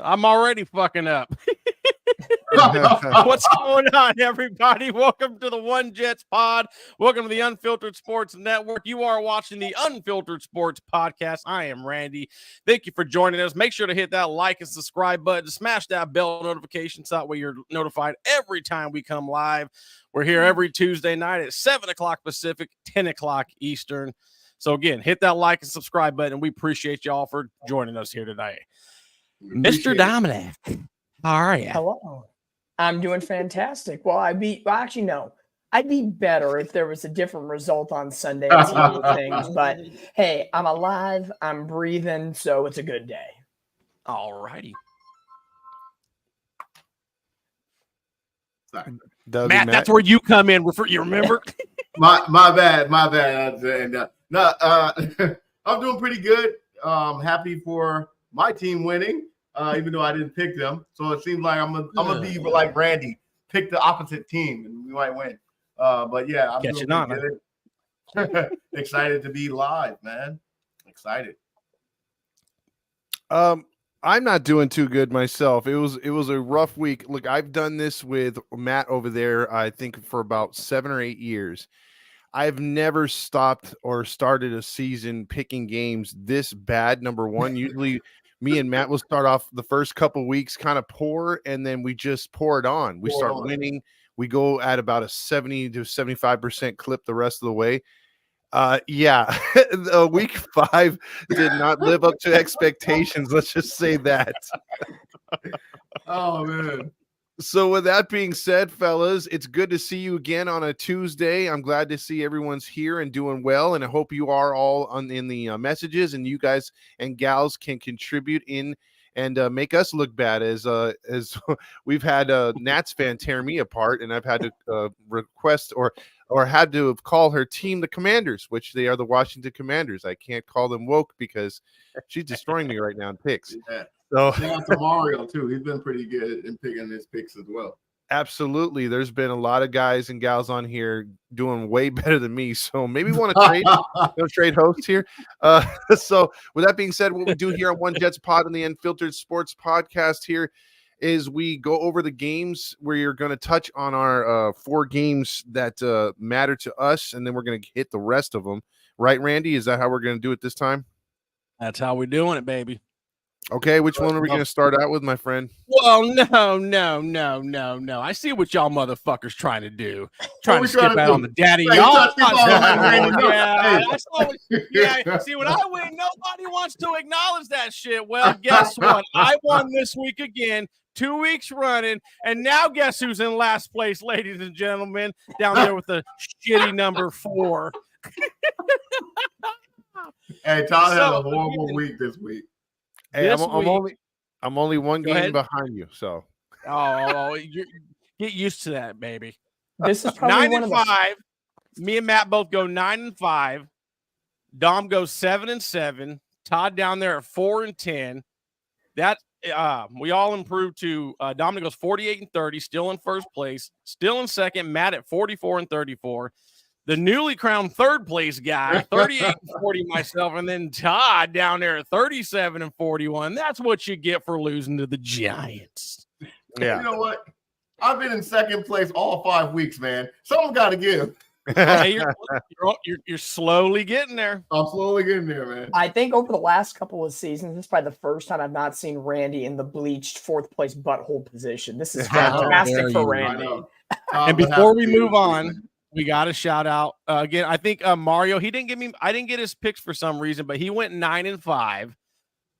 I'm already fucking up. What's going on, everybody? Welcome to the One Jets Pod. Welcome to the Unfiltered Sports Network. You are watching the Unfiltered Sports Podcast. I am Randy. Thank you for joining us. Make sure to hit that like and subscribe button. Smash that bell notification so that way you're notified every time we come live. We're here every Tuesday night at 7 o'clock Pacific, 10 o'clock Eastern. So, again, hit that like and subscribe button, and we appreciate y'all for joining us here today. Mr. Dominic, how are you? Hello. I'm doing fantastic. Well, I'd be better if there was a different result on Sunday and some other things. But hey, I'm alive, I'm breathing, so it's a good day. All righty. Matt, that's where you come in. You remember? my bad. And I'm doing pretty good. Happy for my team winning. Even though I didn't pick them. So it seems like I'm gonna be like Randy, pick the opposite team and we might win. But yeah, I'm doing good. Excited to be live, man. Excited. I'm not doing too good myself. It was a rough week. Look, I've done this with Matt over there, I think for about 7 or 8 years. I've never stopped or started a season picking games this bad. Number one, usually me and Matt will start off the first couple weeks kind of poor, and then we just pour it on. We start winning. We go at about a 70 to 75% clip the rest of the way. Week 5 did not live up to expectations. Let's just say that. Oh, man. So with that being said, fellas, it's good to see you again on a Tuesday. I'm glad to see everyone's here and doing well, and I hope you are all in the messages, and you guys and gals can contribute in and make us look bad as we've had Nats fan tear me apart, and I've had to request or had to call her team the Commanders, which they are the Washington Commanders. I can't call them woke because she's destroying me right now in picks. Yeah. So shout out to Mario too. He's been pretty good in picking his picks as well. Absolutely. There's been a lot of guys and gals on here doing way better than me. So maybe we want to trade hosts here. So with that being said, what we do here on One Jets Pod and the Unfiltered Sports Podcast here is we go over the games where you're going to touch on our 4 games that matter to us, and then we're going to hit the rest of them. Right, Randy? Is that how we're going to do it this time? That's how we're doing it, baby. Okay, which one are we going to start out with, my friend? Well, no. I see what y'all motherfuckers trying to do. Trying to skip out on the daddy. Y'all. See, when I win, nobody wants to acknowledge that shit. Well, guess what? I won this week again, 2 weeks running, and now guess who's in last place, ladies and gentlemen, down there with the shitty number 4. Hey, Todd had a horrible week this week. Hey, I'm only one game behind you, so. You get used to that, baby. This is probably 9-5. Me and Matt both go 9-5. Dom goes 7-7. Todd down there at 4-10. That we all improved to. Dominic goes 48-30, still in first place, still in second. Matt at 44-34. The newly crowned third place guy, 38-40 myself, and then Todd down there at 37-41. That's what you get for losing to the Giants. Yeah. You know what? I've been in second place all 5 weeks, man. Someone got to give. Hey, you're slowly getting there. I'm slowly getting there, man. I think over the last couple of seasons, this is probably the first time I've not seen Randy in the bleached 4th place butthole position. This is fantastic for Randy. And before we move on, we got to shout out again. I think Mario. I didn't get his picks for some reason, but he went 9-5.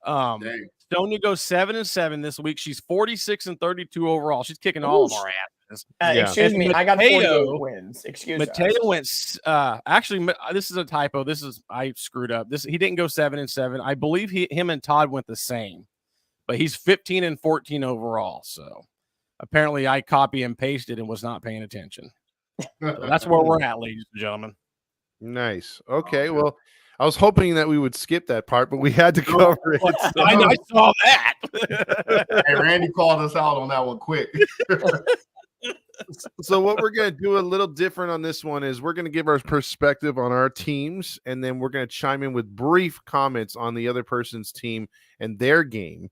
Sonia goes 7-7 this week. She's 46-32 overall. She's kicking all of our asses. Excuse me, I got 48 wins. Mateo went. Actually, this is a typo. I screwed up. He didn't go 7-7. I believe him and Todd went the same, but he's 15-14 overall. So apparently, I copy and pasted and was not paying attention. So that's where we're at, ladies and gentlemen. Nice. Okay. Well, I was hoping that we would skip that part, but we had to cover it. So. I saw that. Hey, Randy called us out on that one quick. So what we're going to do a little different on this one is we're going to give our perspective on our teams, and then we're going to chime in with brief comments on the other person's team and their game.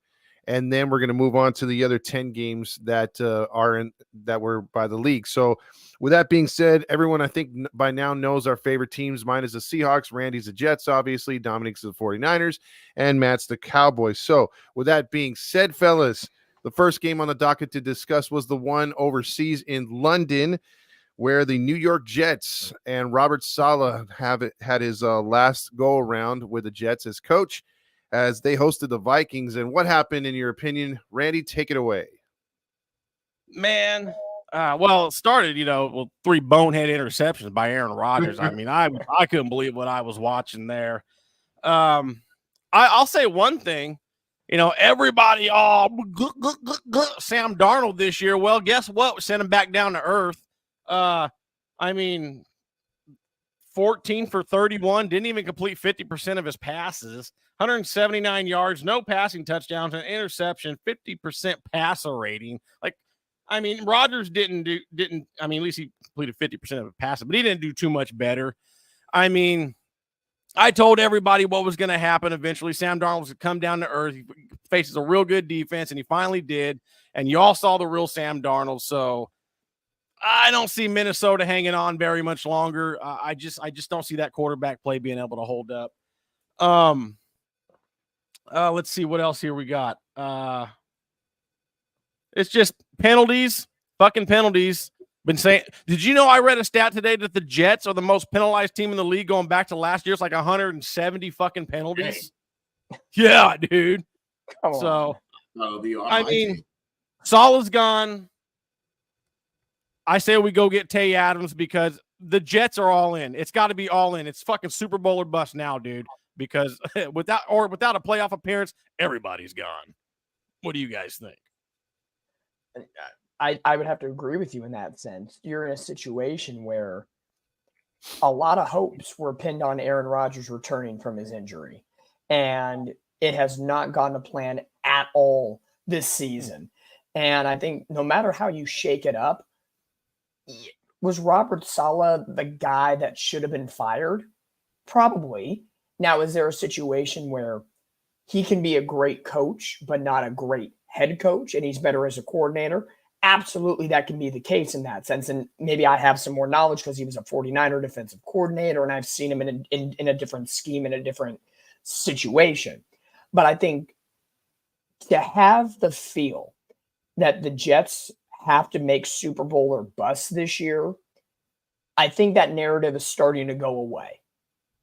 and then we're going to move on to the other 10 games that that were by the league. So with that being said, everyone I think by now knows our favorite teams. Mine is the Seahawks, Randy's the Jets, obviously, Dominic's the 49ers, and Matt's the Cowboys. So with that being said, fellas, the first game on the docket to discuss was the one overseas in London, where the New York Jets and Robert Saleh had his last go-around with the Jets as coach, as they hosted the Vikings. And what happened, in your opinion? Randy, take it away. Man, well, it started, 3 bonehead interceptions by Aaron Rodgers. I mean, I couldn't believe what I was watching there. I'll say one thing. Everybody, Sam Darnold this year. Well, guess what? We sent him back down to earth. 14 for 31, didn't even complete 50% of his passes, 179 yards, no passing touchdowns, an interception, 50% passer rating. Rodgers didn't, at least he completed 50% of the passes, but he didn't do too much better. I told everybody what was going to happen eventually. Sam Darnold was going to come down to earth. He faces a real good defense, and he finally did. And you all saw the real Sam Darnold. So I don't see Minnesota hanging on very much longer. I just don't see that quarterback play being able to hold up. Let's see what else here we got. It's just penalties, fucking penalties. Been saying, did you know I read a stat today that the Jets are the most penalized team in the league going back to last year? It's like 170 fucking penalties. Yeah, dude. Come on. So, Saleh's gone. I say we go get Tay Adams because the Jets are all in. It's got to be all in. It's fucking Super Bowl or bust now, dude, because without a playoff appearance, everybody's gone. What do you guys think? I would have to agree with you in that sense. You're in a situation where a lot of hopes were pinned on Aaron Rodgers returning from his injury, and it has not gone to plan at all this season. And I think no matter how you shake it up, was Robert Saleh the guy that should have been fired? Probably. Now, is there a situation where he can be a great coach, but not a great head coach, and he's better as a coordinator? Absolutely, that can be the case in that sense. And maybe I have some more knowledge because he was a 49er defensive coordinator, and I've seen him in a different scheme, in a different situation. But I think to have the feel that the Jets have to make Super Bowl or bust this year, I think that narrative is starting to go away.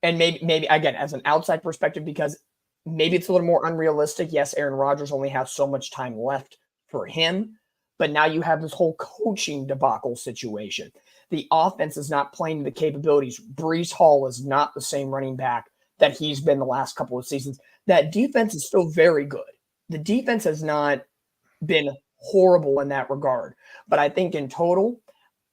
And maybe again, as an outside perspective, because maybe it's a little more unrealistic. Yes, Aaron Rodgers only has so much time left for him, but now you have this whole coaching debacle situation. The offense is not playing the capabilities. Breece Hall is not the same running back that he's been the last couple of seasons. That defense is still very good. The defense has not been horrible in that regard. But I think in total,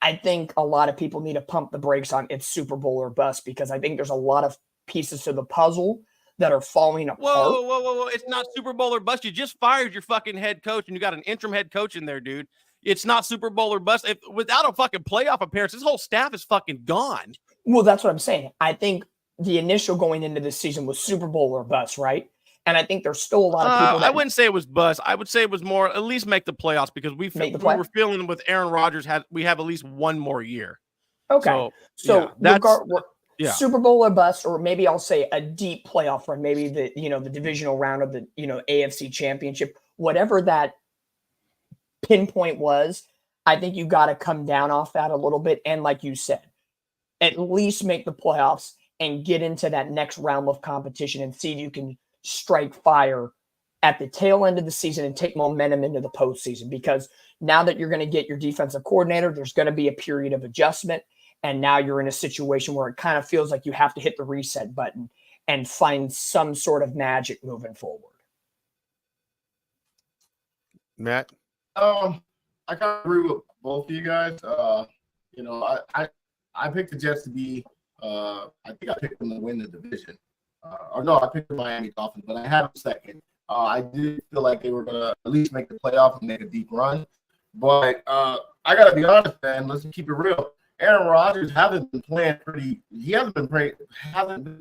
I think a lot of people need to pump the brakes on it's Super Bowl or bust, because I think there's a lot of pieces to the puzzle that are falling apart. Whoa. It's not Super Bowl or bust. You just fired your fucking head coach, and you got an interim head coach in there, dude. It's not Super Bowl or bust. Without a fucking playoff appearance, this whole staff is fucking gone. Well, that's what I'm saying. I think the initial going into this season was Super Bowl or bust, right? And I think there's still a lot of people that... I wouldn't say it was bust. I would say it was more at least make the playoffs, because we were feeling with Aaron Rodgers, we have at least one more year. Okay. So Super Bowl or bust, or maybe I'll say a deep playoff run, maybe the divisional round of the AFC Championship, whatever that pinpoint was. I think you got to come down off that a little bit, and like you said, at least make the playoffs and get into that next round of competition and see if you can strike fire at the tail end of the season and take momentum into the postseason. Because now that you're going to get your defensive coordinator, there's going to be a period of adjustment. And now you're in a situation where it kind of feels like you have to hit the reset button and find some sort of magic moving forward. Matt? I kind of agree with both of you guys. I picked the Jets to be, I think I picked them to win the division. I picked the Miami Dolphins, but I had them second. I did feel like they were going to at least make the playoff and make a deep run. But I got to be honest, man. Let's keep it real. Aaron Rodgers hasn't been playing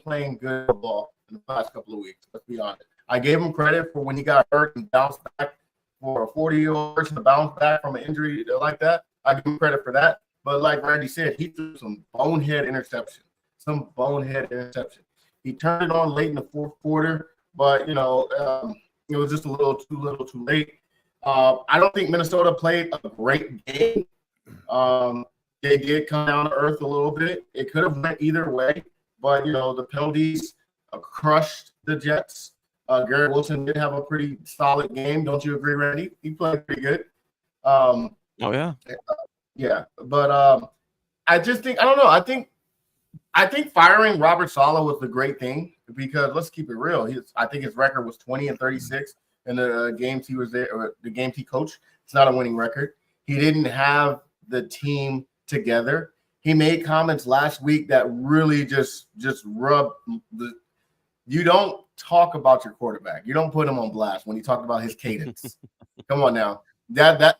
playing good football in the past couple of weeks. Let's be honest. I gave him credit for when he got hurt and bounced back for a 40-year-old person to bounce back from an injury like that. I give him credit for that. But like Randy said, he threw some bonehead interception. He turned it on late in the fourth quarter, but, it was just a little too late. I don't think Minnesota played a great game. They did come down to earth a little bit. It could have went either way, but, the penalties crushed the Jets. Garrett Wilson did have a pretty solid game. Don't you agree, Randy? He played pretty good. Oh, yeah. Yeah, but I just think, I don't know. I think firing Robert Saleh was the great thing because let's keep it real. I think his record was 20-36 in the games he was there, or the games he coached. It's not a winning record. He didn't have the team together. He made comments last week that really just rubbed the. You don't talk about your quarterback. You don't put him on blast when you talk about his cadence. Come on now. That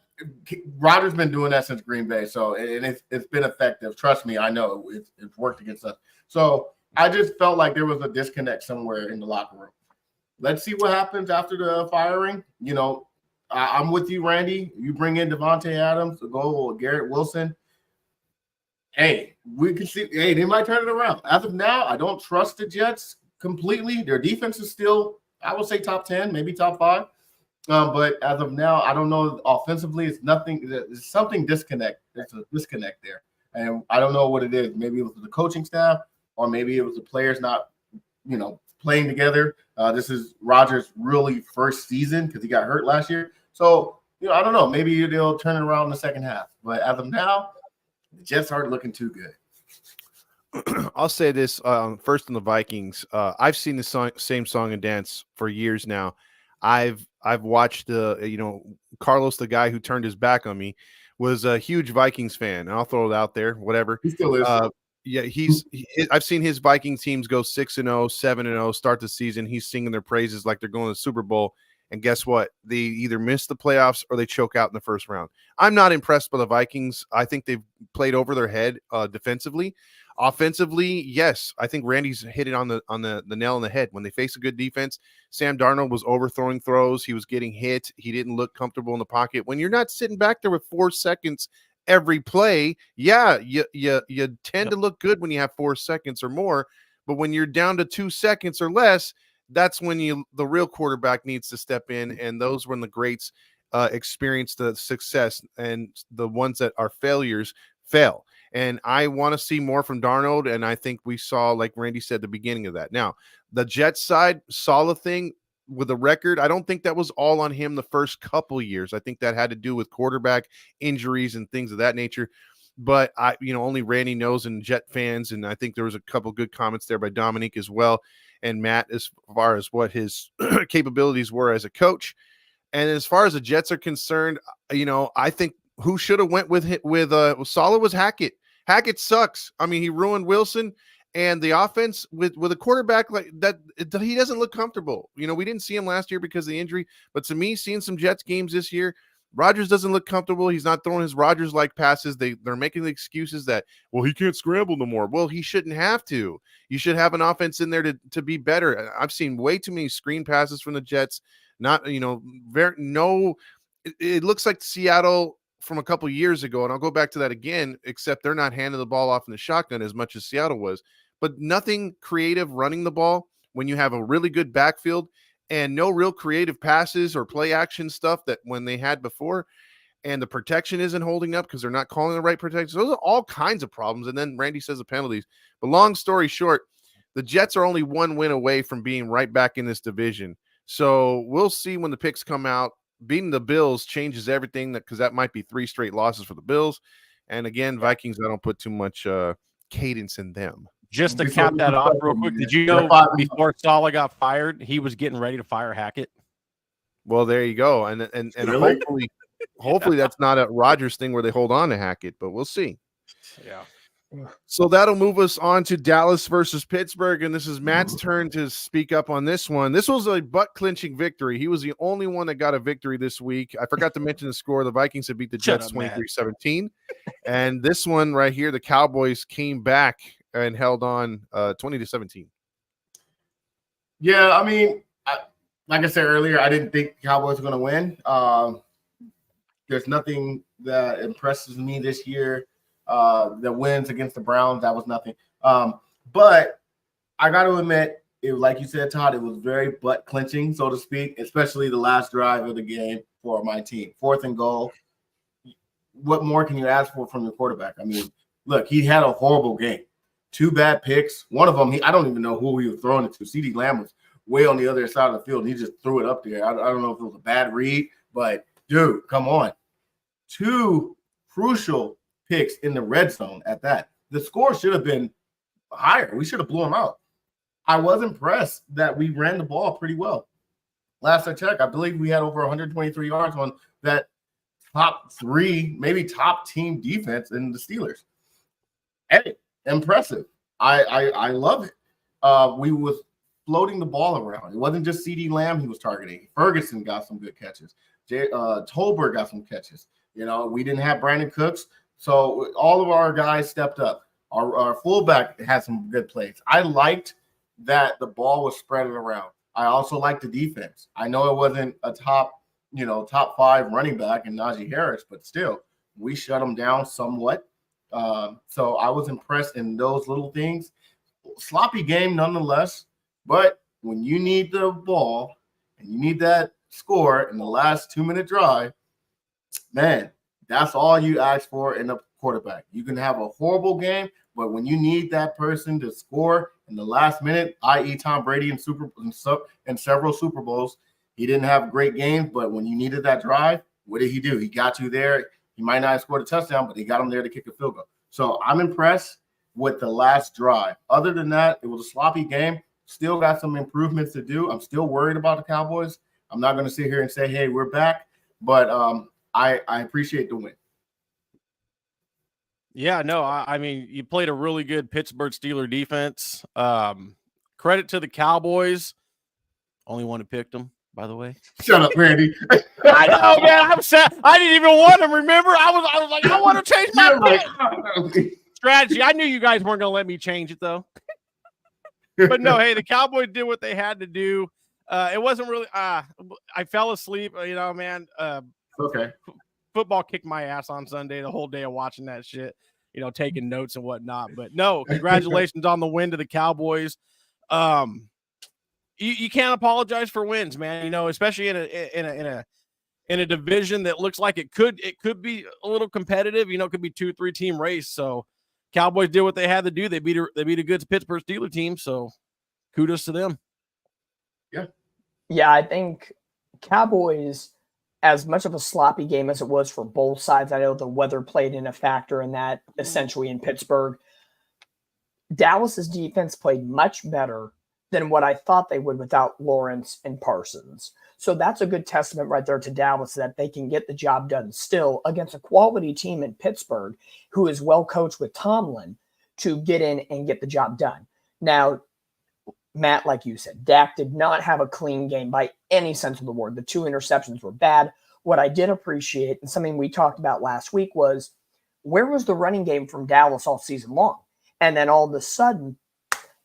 Rodgers been doing that since Green Bay, so it's been effective. Trust me, I know it's worked against us. So I just felt like there was a disconnect somewhere in the locker room. Let's see what happens after the firing. I'm with you, Randy. You bring in Devontae Adams, the goal with Garrett Wilson. Hey, we can see. Hey, they might turn it around. As of now, I don't trust the Jets completely. Their defense is still, I would say, top 10, maybe top 5. But as of now, I don't know. Offensively, it's nothing. There's something disconnect. There's a disconnect there, and I don't know what it is. Maybe it was the coaching staff, or maybe it was the players not, playing together. This is Rodgers' really first season because he got hurt last year. So, I don't know. Maybe they'll turn it around in the second half. But as of now, the Jets aren't looking too good. I'll say this first on the Vikings. I've seen the same song and dance for years now. I've watched Carlos, the guy who turned his back on me, was a huge Vikings fan, and I'll throw it out there. Whatever. He still is. Yeah, I've seen his Viking teams go 6-0, 7-0, start the season. He's singing their praises like they're going to the Super Bowl. And guess what? They either miss the playoffs or they choke out in the first round. I'm not impressed by the Vikings. I think they've played over their head defensively. Offensively, yes, I think Randy's hit it on the nail on the head. When they face a good defense, Sam Darnold was overthrowing throws. He was getting hit. He didn't look comfortable in the pocket. When you're not sitting back there with 4 seconds every play, yeah, you tend to look good when you have 4 seconds or more. But when you're down to 2 seconds or less, that's when the real quarterback needs to step in. And those when the greats experience the success, and the ones that are failures fail. And I want to see more from Darnold, and I think we saw, like Randy said, the beginning of that. Now, the Jets side, solid thing with the record. I don't think that was all on him the first couple years. I think that had to do with quarterback injuries and things of that nature. But only Randy knows, and Jet fans, and I think there was a couple good comments there by Dominique as well, and Matt, as far as what his capabilities were as a coach. And as far as the Jets are concerned, I think who should have went with Saleh was Hackett. Hackett sucks. I mean, he ruined Wilson and the offense with a quarterback like that. He doesn't look comfortable. We didn't see him last year because of the injury, but to me, seeing some Jets games this year, Rodgers doesn't look comfortable. He's not throwing his Rodgers-like passes. They're making the excuses that, well, he can't scramble no more. Well, he shouldn't have to. You should have an offense in there to be better. I've seen way too many screen passes from the Jets. It looks like Seattle from a couple years ago, and I'll go back to that again, except they're not handing the ball off in the shotgun as much as Seattle was, but nothing creative running the ball when you have a really good backfield and no real creative passes or play action stuff that when they had before, and the protection isn't holding up because they're not calling the right protection. Those are all kinds of problems. And then Randy says the penalties, but long story short, the Jets are only 1 win away from being right back in this division. So we'll see when the picks come out. Beating the Bills changes everything, because that might be 3 straight losses for the Bills. And again, Vikings, I don't put too much cadence in them. Just to cap that off real quick, did you know before Saleh got fired, he was getting ready to fire Hackett? Well, there you go. And really? hopefully that's not a Rodgers thing where they hold on to Hackett, but we'll see. Yeah. So that'll move us on to Dallas versus Pittsburgh, and this is Matt's turn to speak up on this one. This was a butt-clinching victory. He was the only one that got a victory this week. I forgot to mention the score. The Vikings had beat the Jets 23-17, and this one right here, the Cowboys came back and held on 20-17. Yeah, I mean, like I said earlier, I didn't think the Cowboys were going to win. There's nothing that impresses me this year. The wins against the Browns, that was nothing. But I got to admit, like you said, Todd, it was very butt clenching, so to speak, especially the last drive of the game for my team. 4th and goal. What more can you ask for from your quarterback? I mean, look, he had a horrible game. 2 bad picks. One of them, I don't even know who he was throwing it to. CeeDee Lamb was way on the other side of the field. He just threw it up there. I don't know if it was a bad read, but, dude, come on. 2 crucial picks in the red zone at that. The score should have been higher. We should have blew them out. I was impressed that we ran the ball pretty well. Last I checked, I believe we had over 123 yards on that top 3, maybe top team defense in the Steelers. Hey, impressive. I love it. We was floating the ball around. It wasn't just CeeDee Lamb he was targeting. Ferguson got some good catches. Tolbert got some catches. You know, we didn't have Brandon Cooks, so all of our guys stepped up. Our fullback had some good plays. I liked that the ball was spread around. I also liked the defense. I know it wasn't a top 5 running back in Najee Harris, but still, we shut them down somewhat. So I was impressed in those little things. Sloppy game nonetheless, but when you need the ball and you need that score in the last 2-minute drive, man, that's all you ask for in a quarterback. You can have a horrible game, but when you need that person to score in the last minute, i.e. Tom Brady in several Super Bowls, he didn't have great games, but when you needed that drive, what did he do? He got you there. He might not have scored a touchdown, but he got him there to kick a field goal. So I'm impressed with the last drive. Other than that, it was a sloppy game. Still got some improvements to do. I'm still worried about the Cowboys. I'm not going to sit here and say, hey, we're back, but I appreciate the win. Yeah, no, I mean, you played a really good Pittsburgh Steeler defense. Credit to the Cowboys. Only one who picked them, by the way. Shut up, Randy. I know, man. I'm sad. I didn't even want them. Remember, I was like, I want to change my pick. Strategy. I knew you guys weren't going to let me change it, though. But no, hey, the Cowboys did what they had to do. It wasn't really. I fell asleep. Man. Okay. Football kicked my ass on Sunday. The whole day of watching that shit. Taking notes and whatnot. But no, congratulations on the win to the Cowboys. You can't apologize for wins, man. Especially in a division that looks like it could be a little competitive. It could be 2-3 team race. So Cowboys did what they had to do. They beat a good Pittsburgh Steelers team. So kudos to them. Yeah, I think Cowboys, as much of a sloppy game as it was for both sides, I know the weather played in a factor in that, essentially in Pittsburgh. Dallas's defense played much better than what I thought they would without Lawrence and Parsons. So that's a good testament right there to Dallas that they can get the job done still against a quality team in Pittsburgh who is well coached with Tomlin to get in and get the job done. Now, Matt, like you said, Dak did not have a clean game by any sense of the word. The 2 interceptions were bad. What I did appreciate, and something we talked about last week, was where was the running game from Dallas all season long? And then all of a sudden,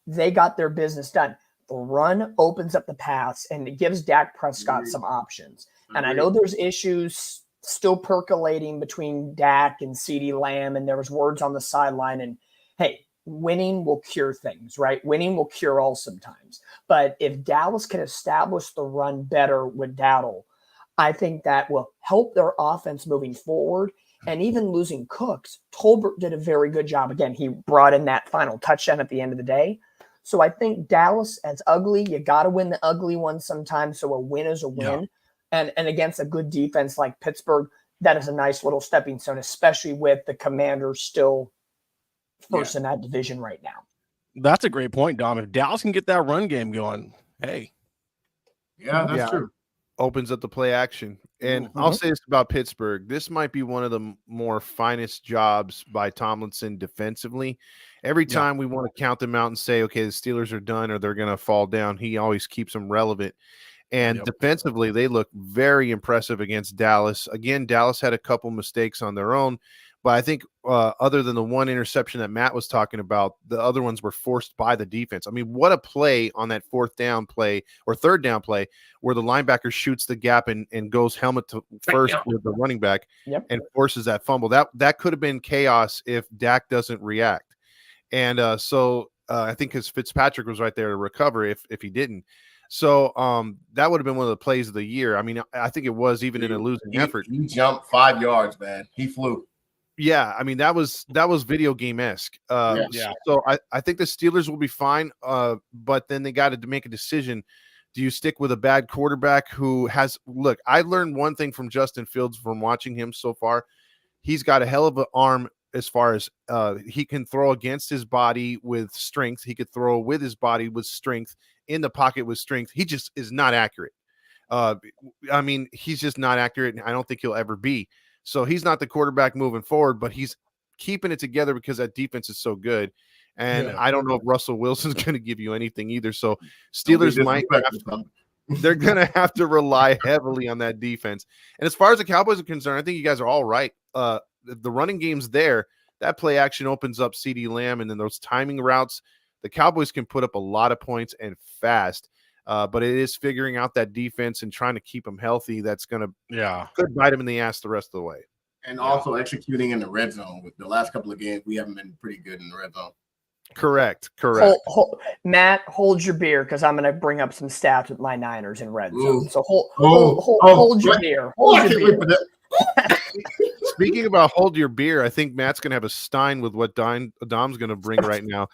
they got their business done. The run opens up the pass, and it gives Dak Prescott some options. And I know there's issues still percolating between Dak and CeeDee Lamb, and there was words on the sideline. And, hey, winning will cure things, right? Winning will cure all sometimes. But if Dallas can establish the run better with Dowdle, I think that will help their offense moving forward. And even losing Cooks, Tolbert did a very good job. Again, he brought in that final touchdown at the end of the day. So I think Dallas, as ugly, you got to win the ugly one sometimes. So a win is a win. Yeah. And against a good defense like Pittsburgh, that is a nice little stepping stone, especially with the Commanders still first in that division right now. That's a great point, Dom. If Dallas can get that run game going, hey. Yeah, that's true. Opens up the play action. And I'll say this about Pittsburgh. This might be one of the more finest jobs by Tomlinson defensively. Every time we want to count them out and say, okay, the Steelers are done or they're going to fall down, he always keeps them relevant. And defensively, they look very impressive against Dallas. Again, Dallas had a couple mistakes on their own. But I think other than the one interception that Matt was talking about, the other ones were forced by the defense. I mean, what a play on that fourth down play or third down play where the linebacker shoots the gap and goes helmet to first with the running back and forces that fumble. That could have been chaos if Dak doesn't react. And so I think because Fitzpatrick was right there to recover if he didn't. So that would have been one of the plays of the year. I mean, I think it was even in a losing effort. He jumped 5 yards, man. He flew. Yeah, I mean that was video game-esque. So I think the Steelers will be fine, but then they got to make a decision. Do you stick with a bad quarterback who has – look, I learned one thing from Justin Fields from watching him so far. He's got a hell of an arm as far as he can throw against his body with strength. He could throw with his body with strength, in the pocket with strength. He just is not accurate. I mean, he's just not accurate, and I don't think he'll ever be. So he's not the quarterback moving forward, but he's keeping it together because that defense is so good. And I don't know if Russell Wilson's going to give you anything either. So Steelers they're going to have to rely heavily on that defense. And as far as the Cowboys are concerned, I think you guys are all right. The running game's there. That play action opens up CeeDee Lamb, and then those timing routes, the Cowboys can put up a lot of points and fast. But it is figuring out that defense and trying to keep them healthy. That's going to could bite them in the ass the rest of the way. And also executing in the red zone. With the last couple of games, we haven't been pretty good in the red zone. Correct. Matt, hold your beer because I'm going to bring up some stats with my Niners in red zone. So hold your beer. Hold your beer. Speaking about hold your beer, I think Matt's going to have a stein with what Dom's going to bring right now.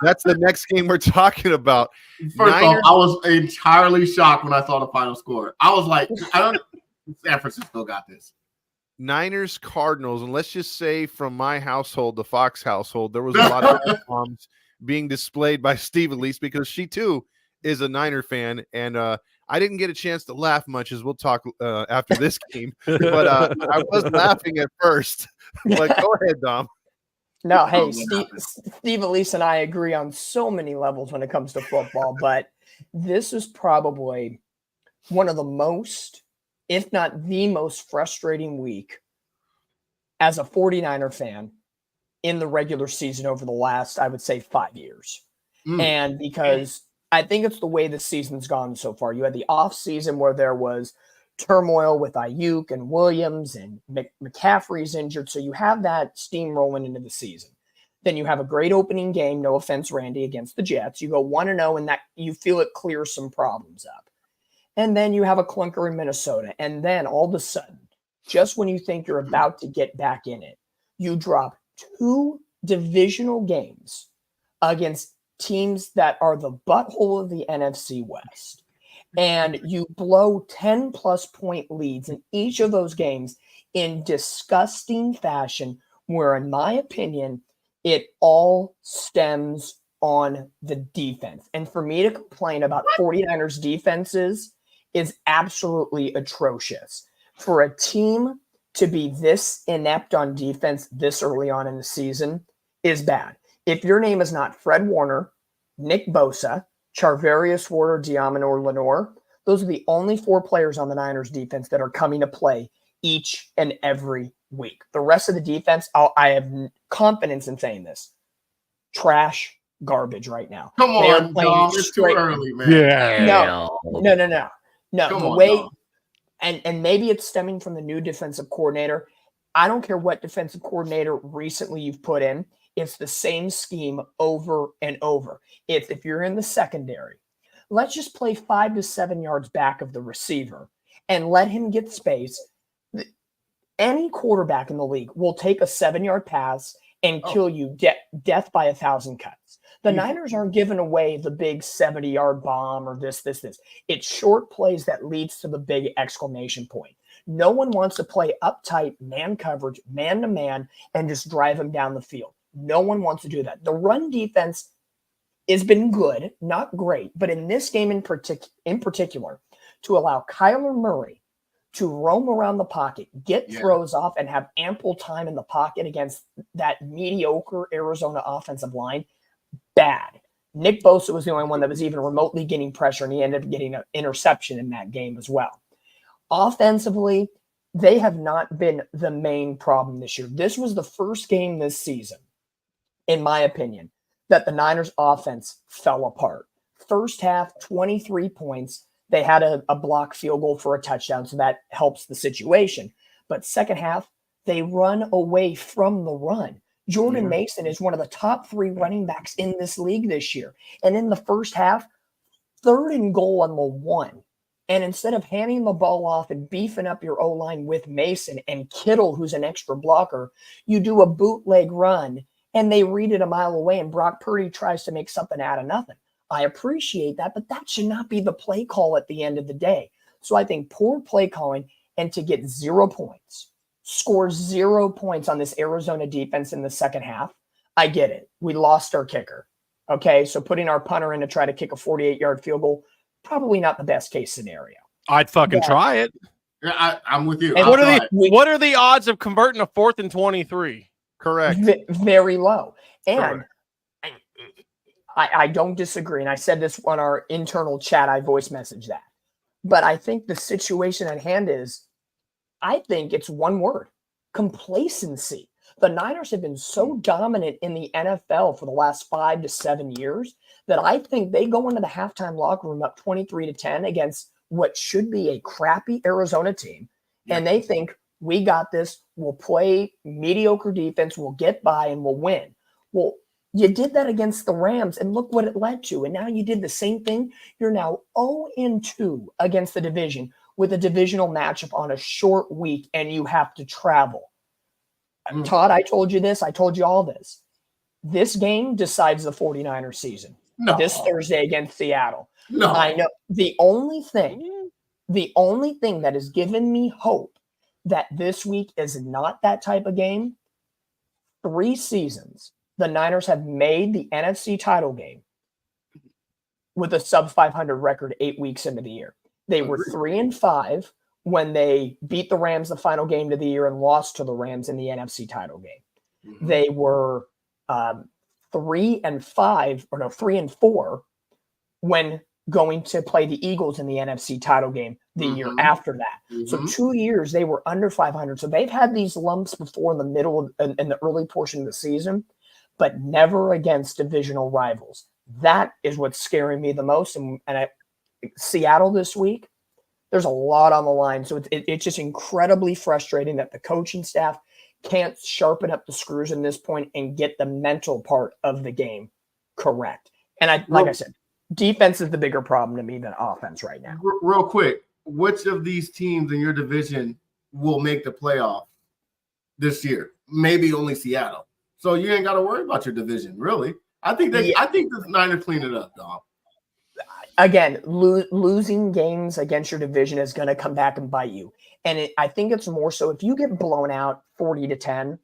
That's the next game we're talking about. First off, I was entirely shocked when I saw the final score. I was like, San Francisco got this. Niners Cardinals, and let's just say from my household, the Fox household, there was a lot of bombs being displayed by Steve, at least because she too is a Niner fan, and I didn't get a chance to laugh much, as we'll talk after this game, but I was laughing at first. But go ahead, Dom. No, hey, Steve, Elise, and I agree on so many levels when it comes to football, but this is probably one of the most, if not the most frustrating week as a 49er fan in the regular season over the last, I would say, 5 years. And because I think it's the way the season's gone so far. You had the off season where there was turmoil with Ayuk and Williams and McCaffrey's injured. So you have that steam rolling into the season. Then you have a great opening game. No offense, Randy, against the Jets. You go 1-0 and that you feel it clears some problems up. And then you have a clunker in Minnesota. And then all of a sudden, just when you think you're about to get back in it, you drop 2 divisional games against teams that are the butthole of the NFC West. And you blow 10-plus point leads in each of those games in disgusting fashion, where, in my opinion, it all stems on the defense. And for me to complain about 49ers defenses is absolutely atrocious. For a team to be this inept on defense this early on in the season is bad. If your name is not Fred Warner, Nick Bosa, Charvarius Ward, Diamond Lenore, those are the only 4 players on the Niners defense that are coming to play each and every week. The rest of the defense, I have confidence in saying this, trash, garbage right now. Come on, Dom, it's too early, man. Yeah. No. Come the on, way, Dom. and maybe it's stemming from the new defensive coordinator. I don't care what defensive coordinator recently you've put in. It's the same scheme over and over. It's if you're in the secondary, let's just play 5 to 7 yards back of the receiver and let him get space. Any quarterback in the league will take a 7-yard pass and kill you death by 1,000 cuts. The Niners aren't giving away the big 70-yard bomb or this. It's short plays that leads to the big exclamation point. No one wants to play uptight man coverage, man-to-man, and just drive him down the field. No one wants to do that. The run defense has been good, not great, but in this game in particular, to allow Kyler Murray to roam around the pocket, get throws off, and have ample time in the pocket against that mediocre Arizona offensive line, bad. Nick Bosa was the only one that was even remotely getting pressure, and he ended up getting an interception in that game as well. Offensively, they have not been the main problem this year. This was the first game this season, in my opinion, that the Niners offense fell apart. First half, 23 points. They had a block field goal for a touchdown, so that helps the situation. But second half, they run away from the run. Jordan Mason is one of the top 3 running backs in this league this year. And in the first half, 3rd and goal on the 1. And instead of handing the ball off and beefing up your O-line with Mason and Kittle, who's an extra blocker, you do a bootleg run and they read it a mile away and Brock Purdy tries to make something out of nothing. I appreciate that, but that should not be the play call at the end of the day. So I think poor play calling, and to get 0 points, score 0 points on this Arizona defense in the second half, I get it. We lost our kicker. Okay, so putting our punter in to try to kick a 48-yard field goal, probably not the best case scenario. I'd fucking try it. Yeah, I'm with you. And what are the odds of converting a 4th and 23? Correct. Very low. And Correct. I don't disagree. And I said this on our internal chat. I voice messaged that. But I think the situation at hand is, I think it's one word: complacency. The Niners have been so dominant in the NFL for the last 5 to 7 years that I think they go into the halftime locker room up 23-10 against what should be a crappy Arizona team. And they think, we got this. We'll play mediocre defense. We'll get by and we'll win. Well, you did that against the Rams, and look what it led to. And now you did the same thing. You're now 0-2 against the division with a divisional matchup on a short week, and you have to travel. Todd, I told you this. I told you all this. This game decides the 49ers season. No. This Thursday against Seattle. No. I know. The only thing that has given me hope that this week is not that type of game, 3 seasons, the Niners have made the NFC title game with a sub 500 record 8 weeks into the year. They were 3-5 when they beat the Rams the final game of the year and lost to the Rams in the NFC title game. They were 3-4 when going to play the Eagles in the NFC title game the year after that. So 2 years they were under 500. So they've had these lumps before in the middle in the early portion of the season, but never against divisional rivals. That is what's scaring me the most. And Seattle this week, there's a lot on the line. So it's just incredibly frustrating that the coaching staff can't sharpen up the screws in this point and get the mental part of the game correct. And I said, defense is the bigger problem to me than offense right now. Real quick, which of these teams in your division will make the playoff this year? Maybe only Seattle. So you ain't got to worry about your division, really. I think the Niners clean it up, dog. Again, losing games against your division is going to come back and bite you. And I think it's more so if you get blown out 40-10,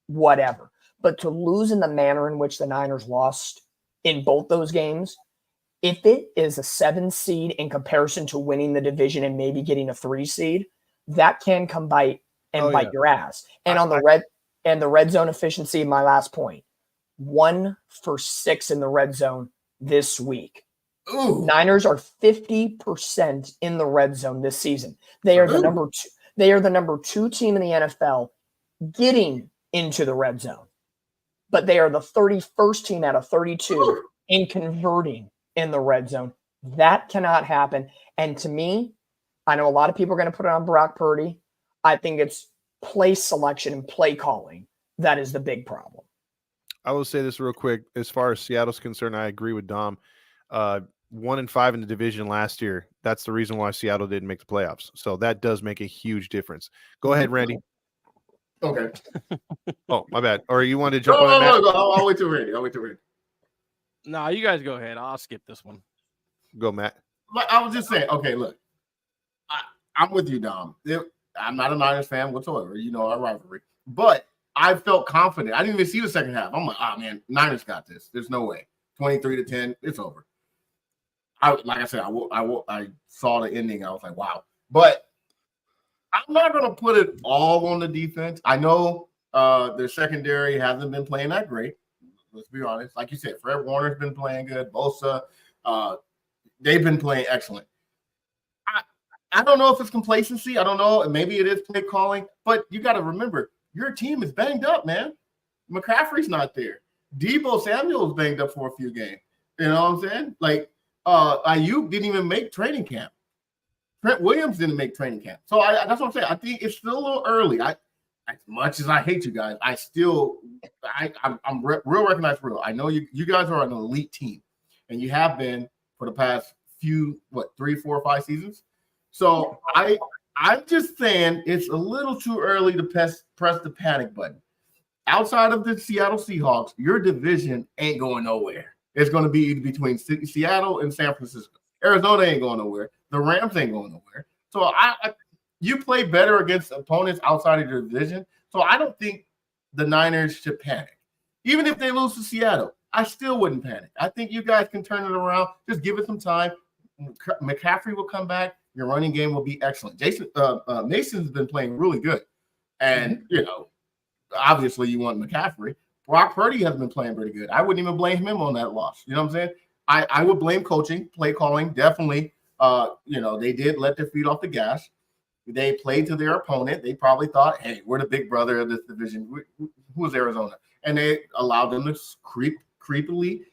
whatever. But to lose in the manner in which the Niners lost in both those games, if it is a 7 seed in comparison to winning the division and maybe getting a 3 seed, that can come bite your ass. And on the red zone efficiency, my last point, 1 for 6 in the red zone this week. Ooh. Niners are 50% in the red zone this season. They are the number 2. They are the number 2 team in the NFL getting into the red zone, but they are the 31st team out of 32 in converting in the red zone. That cannot happen. And to me, I know a lot of people are going to put it on Brock Purdy. I think it's play selection and play calling that is the big problem. I will say this real quick. As far as Seattle's concerned, I agree with Dom. 1-5 in the division last year. That's the reason why Seattle didn't make the playoffs. So that does make a huge difference. Go ahead, Randy. Okay. Oh, my bad. Or you wanted to jump on No. that? I'll wait till Randy. No, you guys go ahead. I'll skip this one. Go, Matt. I was just saying, okay, look, I'm with you, Dom. I'm not a Niners fan whatsoever, our rivalry. But I felt confident. I didn't even see the second half. I'm like, oh, man, Niners got this. There's no way. 23-10, it's over. I saw the ending. I was like, wow. But I'm not going to put it all on the defense. I know their secondary hasn't been playing that great. Let's be honest. Like you said, Fred Warner's been playing good. Bosa, they've been playing excellent. I don't know if it's complacency. I don't know. Maybe it is play calling. But you got to remember, your team is banged up, man. McCaffrey's not there. Debo Samuel's banged up for a few games. You know what I'm saying? Like, Ayuk didn't even make training camp. Trent Williams didn't make training camp. So that's what I'm saying. I think it's still a little early. As much as I hate you guys, I'm real recognized real. I know you guys are an elite team, and you have been for the past few 3, 4, 5 seasons. So I'm just saying it's a little too early to press the panic button. Outside of the Seattle Seahawks, your division ain't going nowhere. It's going to be between Seattle and San Francisco. Arizona ain't going nowhere. The Rams ain't going nowhere. So you play better against opponents outside of your division. So I don't think the Niners should panic. Even if they lose to Seattle, I still wouldn't panic. I think you guys can turn it around. Just give it some time. McCaffrey will come back. Your running game will be excellent. Mason's been playing really good. And, obviously you want McCaffrey. Brock Purdy has been playing pretty good. I wouldn't even blame him on that loss. You know what I'm saying? I would blame coaching, play calling, definitely. They did let their feet off the gas. They played to their opponent. They probably thought, hey, we're the big brother of this division. Who's Arizona? And they allowed them to creepily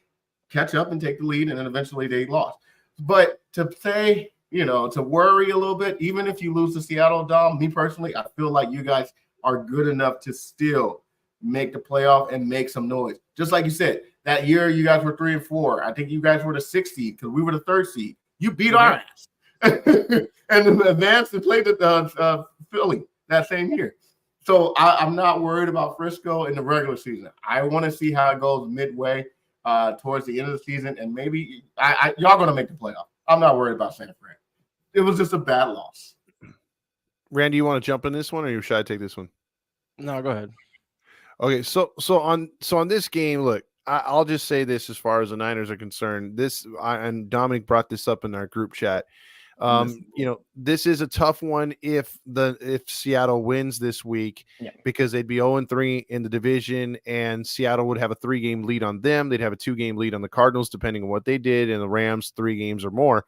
catch up and take the lead, and then eventually they lost. But to say, to worry a little bit, even if you lose to Seattle, Dom, me personally, I feel like you guys are good enough to still make the playoff and make some noise. Just like you said, that year you guys were 3 and 4. I think you guys were the 6th seed because we were the 3rd seed. You beat our ass and then advanced and played the Philly that same year. So I'm not worried about Frisco in the regular season. I want to see how it goes midway towards the end of the season, and maybe y'all going to make the playoff. I'm not worried about San Fran. It was just a bad loss. Randy, you want to jump in this one, or should I take this one? No, go ahead. Okay, so on this game, look, I'll just say this as far as the Niners are concerned. And Dominic brought this up in our group chat. This is a tough one if Seattle wins this week, because they'd be 0-3 in the division, and Seattle would have a 3-game lead on them. They'd have a 2-game lead on the Cardinals, depending on what they did, and the Rams 3 games or more.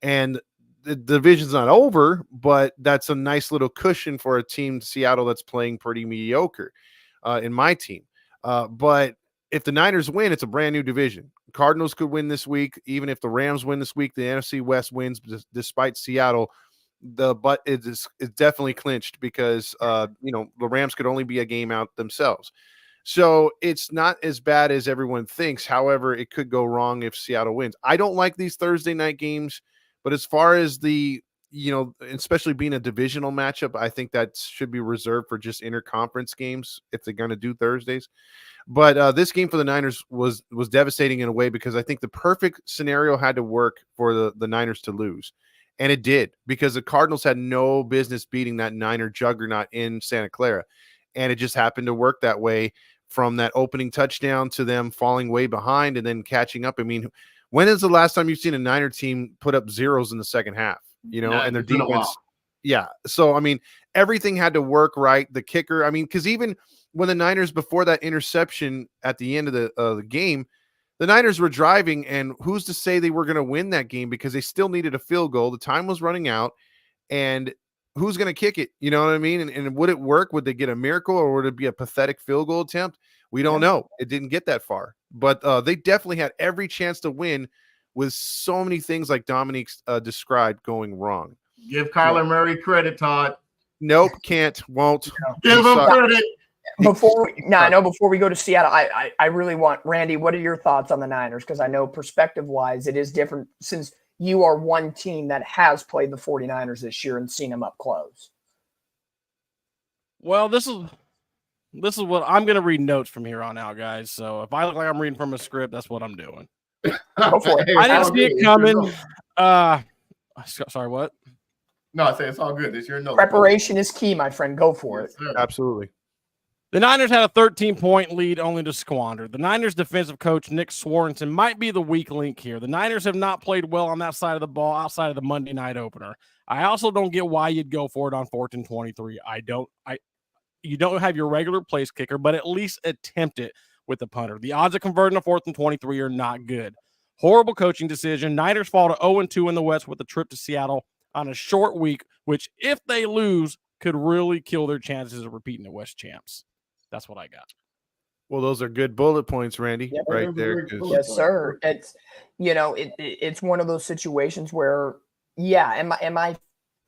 And the division's not over, but that's a nice little cushion for a team, Seattle, that's playing pretty mediocre in my team. But if the Niners win, it's a brand new division. Cardinals could win this week. Even if the Rams win this week, the NFC West wins despite Seattle. But it's definitely clinched because the Rams could only be a game out themselves. So it's not as bad as everyone thinks. However, it could go wrong if Seattle wins. I don't like these Thursday night games, but as far as especially being a divisional matchup, I think that should be reserved for just interconference games if they're going to do Thursdays. But this game for the Niners was devastating in a way, because I think the perfect scenario had to work for the Niners to lose. And it did, because the Cardinals had no business beating that Niner juggernaut in Santa Clara. And it just happened to work that way, from that opening touchdown to them falling way behind and then catching up. I mean, when is the last time you've seen a Niner team put up zeros in the second half? And their defense. Yeah. So, I mean, everything had to work right. The kicker, because even when the Niners, before that interception at the end of the game, the Niners were driving, and who's to say they were going to win that game, because they still needed a field goal. The time was running out, and who's going to kick it? You know what I mean? And would it work? Would they get a miracle, or would it be a pathetic field goal attempt? We don't know. It didn't get that far, but they definitely had every chance to win, with so many things like Dominique described going wrong. Give Kyler Murray credit, Todd. Nope, can't, won't. Give him credit. Before we go to Seattle, I really want, Randy, what are your thoughts on the Niners? Because I know perspective-wise it is different, since you are one team that has played the 49ers this year and seen them up close. Well, this is what I'm going to read notes from here on out, guys. So if I look like I'm reading from a script, that's what I'm doing. Go for it. I didn't see it coming. Sorry, what? No, I say it's all good. It's your note. Preparation is key, my friend. Go for it. Absolutely. The Niners had a 13-point lead only to squander. The Niners defensive coach, Nick Swartzen, might be the weak link here. The Niners have not played well on that side of the ball outside of the Monday night opener. I also don't get why you'd go for it on 4th and 23. You don't have your regular place kicker, but at least attempt it with the punter. The odds of converting a 4th and 23 are not good. Horrible coaching decision. Niners fall to 0-2 in the West with a trip to Seattle on a short week, which if they lose could really kill their chances of repeating the West champs. That's what I got. Well, those are good bullet points, Randy, Yep. right there. Yes, sir. It's, it's one of those situations where, am I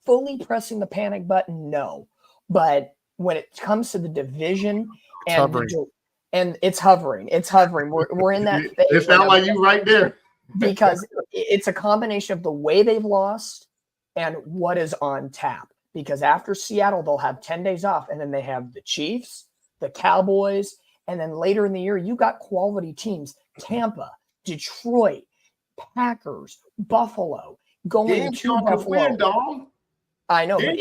fully pressing the panic button? No. But when it comes to the division and it's hovering. We're in that phase. It sounds like you right there. Because it's a combination of the way they've lost and what is on tap. Because after Seattle, they'll have 10 days off, and then they have the Chiefs, the Cowboys, and then later in the year, you got quality teams: Tampa, Detroit, Packers, Buffalo, going to Buffalo. Win, dog. I know, but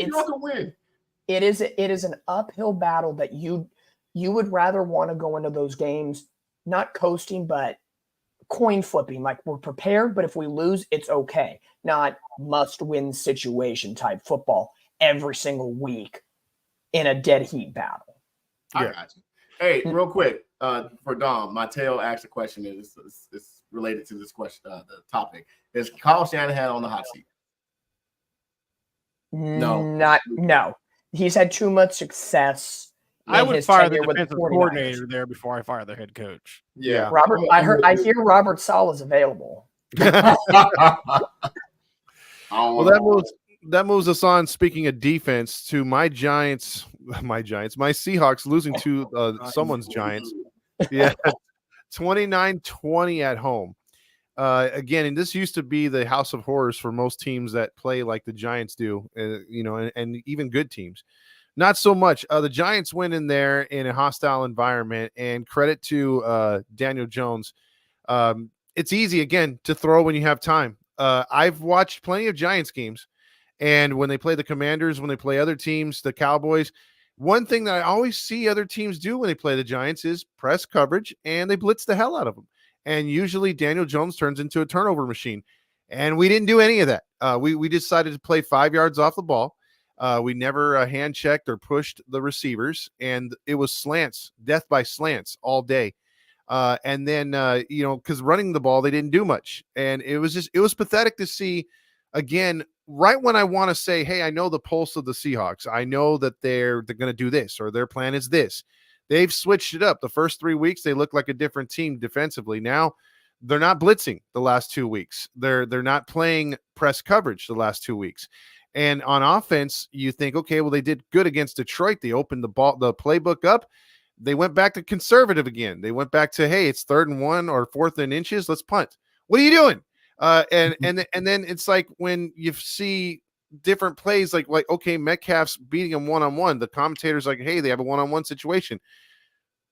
it is an uphill battle that you would rather want to go into those games not coasting, but coin flipping. Like, we're prepared, but if we lose, it's okay. Not must-win situation type football every single week in a dead heat battle. I got you. Hey, real quick, for Dom, my tail asked a question. It's related to this question, the topic. Is Kyle Shanahan on the hot seat? No. He's had too much success. I would fire the defensive coordinator there before I fire the head coach. Yeah. Robert, I hear Robert Saleh is available. Well, that moves us on. Speaking of defense, to my Seahawks losing to someone's Giants. Yeah, 29-20 at home. Again, and this used to be the house of horrors for most teams that play like the Giants do, and even good teams. Not so much. The Giants went in there in a hostile environment, and credit to Daniel Jones. It's easy, again, to throw when you have time. I've watched plenty of Giants games, and when they play the Commanders, when they play other teams, the Cowboys, one thing that I always see other teams do when they play the Giants is press coverage, and they blitz the hell out of them. And usually Daniel Jones turns into a turnover machine. And we didn't do any of that. We decided to play 5 yards off the ball. We never hand checked or pushed the receivers, and it was slants, death by slants all day. And then, because running the ball, they didn't do much. And it was pathetic to see, again, right when I want to say, hey, I know the pulse of the Seahawks. I know that they're going to do this, or their plan is this. They've switched it up. The first 3 weeks, they look like a different team defensively. Now they're not blitzing the last 2 weeks. They're not playing press coverage the last 2 weeks. And on offense, you think, okay, well, they did good against Detroit. They opened the playbook up. They went back to conservative again. They went back to, hey, it's 3rd and 1 or 4th and inches. Let's punt. What are you doing? And then it's like when you see different plays, like okay, Metcalf's beating him one-on-one. The commentator's like, hey, they have a one-on-one situation.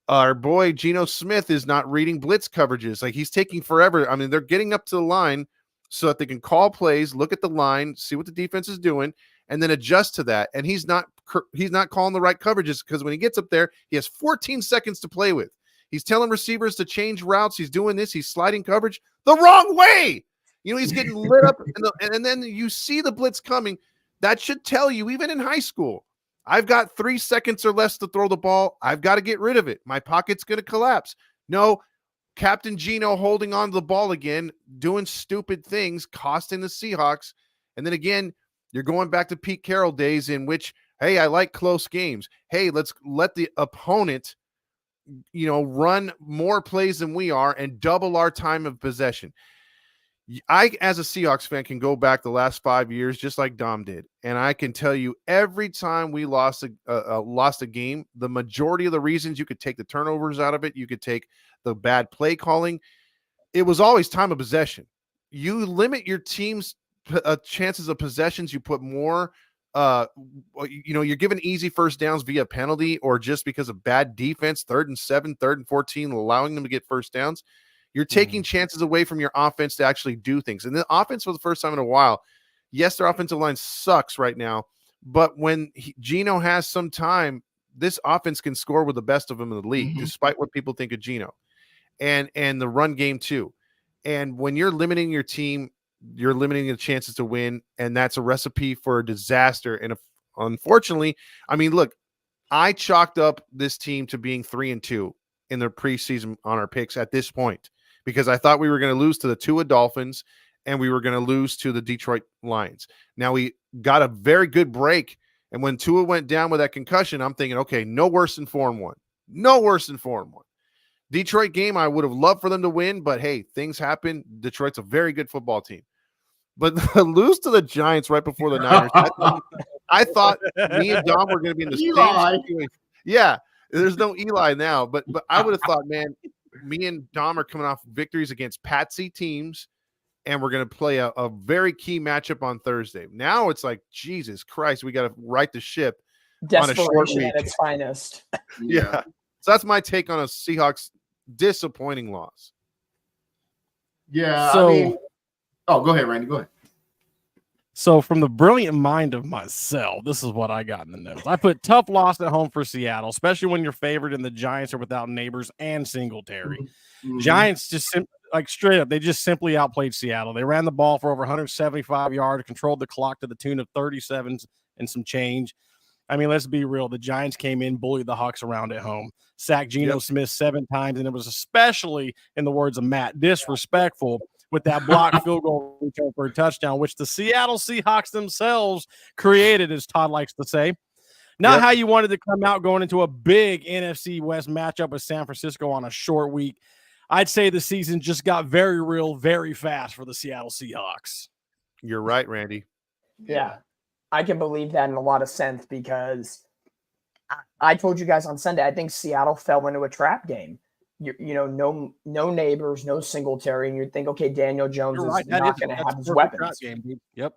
Our boy Geno Smith is not reading blitz coverages. Like, he's taking forever. I mean, they're getting up to the line so that they can call plays, look at the line, see what the defense is doing, and then adjust to that. And he's not calling the right coverages, because when he gets up there, he has 14 seconds to play with. He's telling receivers to change routes. He's doing this. He's sliding coverage the wrong way. He's getting lit up, and then you see the blitz coming. That should tell you, even in high school, I've got 3 seconds or less to throw the ball. I've got to get rid of it. My pocket's going to collapse. No, Captain Geno holding on to the ball again, doing stupid things, costing the Seahawks. And then again, you're going back to Pete Carroll days, in which, hey, I like close games. Hey, let's let the opponent, run more plays than we are and double our time of possession. I, as a Seahawks fan, can go back the last 5 years just like Dom did, and I can tell you, every time we lost a game, the majority of the reasons, you could take the turnovers out of it, you could take the bad play calling, it was always time of possession. You limit your team's chances of possessions. You put more, you're giving easy first downs via penalty, or just because of bad defense, 3rd and 7, 3rd and 14, allowing them to get first downs. You're taking chances away from your offense to actually do things. And the offense, for the first time in a while, yes, their offensive line sucks right now, but when Geno has some time, this offense can score with the best of them in the league, despite what people think of Geno, and the run game too. And when you're limiting your team, you're limiting the chances to win, and that's a recipe for a disaster. And unfortunately, I mean, look, I chalked up this team to being 3-2 in the preseason on our picks at this point, because I thought we were going to lose to the Tua Dolphins and we were going to lose to the Detroit Lions. Now we got a very good break, and when Tua went down with that concussion, I'm thinking, okay, no worse than 4-1. No worse than 4-1. Detroit game, I would have loved for them to win, but hey, things happen. Detroit's a very good football team. But lose to the Giants right before the Niners, I thought me and Dom were going to be in the same situation. Yeah, there's no Eli now, but I would have thought, man, me and Dom are coming off victories against patsy teams, and we're going to play a very key matchup on Thursday. Now it's like, Jesus Christ, we got to right the ship on a short week. At its finest. Yeah. So that's my take on a Seahawks disappointing loss. Yeah. So, go ahead, Randy. Go ahead. So from the brilliant mind of myself, this is what I got in the notes. I put tough loss at home for Seattle, especially when you're favored and the Giants are without Neighbors and Singletary. Mm-hmm. Giants just straight up, they just simply outplayed Seattle. They ran the ball for over 175 yards, controlled the clock to the tune of 37 and some change. I mean, let's be real. The Giants came in, bullied the Hawks around at home, sacked Geno Smith 7 times, and it was especially, in the words of Matt, disrespectful with that blocked field goal return for a touchdown, which the Seattle Seahawks themselves created, as Todd likes to say. Not how you wanted to come out going into a big NFC West matchup with San Francisco on a short week. I'd say the season just got very real, very fast for the Seattle Seahawks. You're right, Randy. Yeah. I can believe that in a lot of sense because I told you guys on Sunday, I think Seattle fell into a trap game. No Neighbors, no Singletary, and you'd think, okay, Daniel Jones is not going to have his weapons. Game, Yep.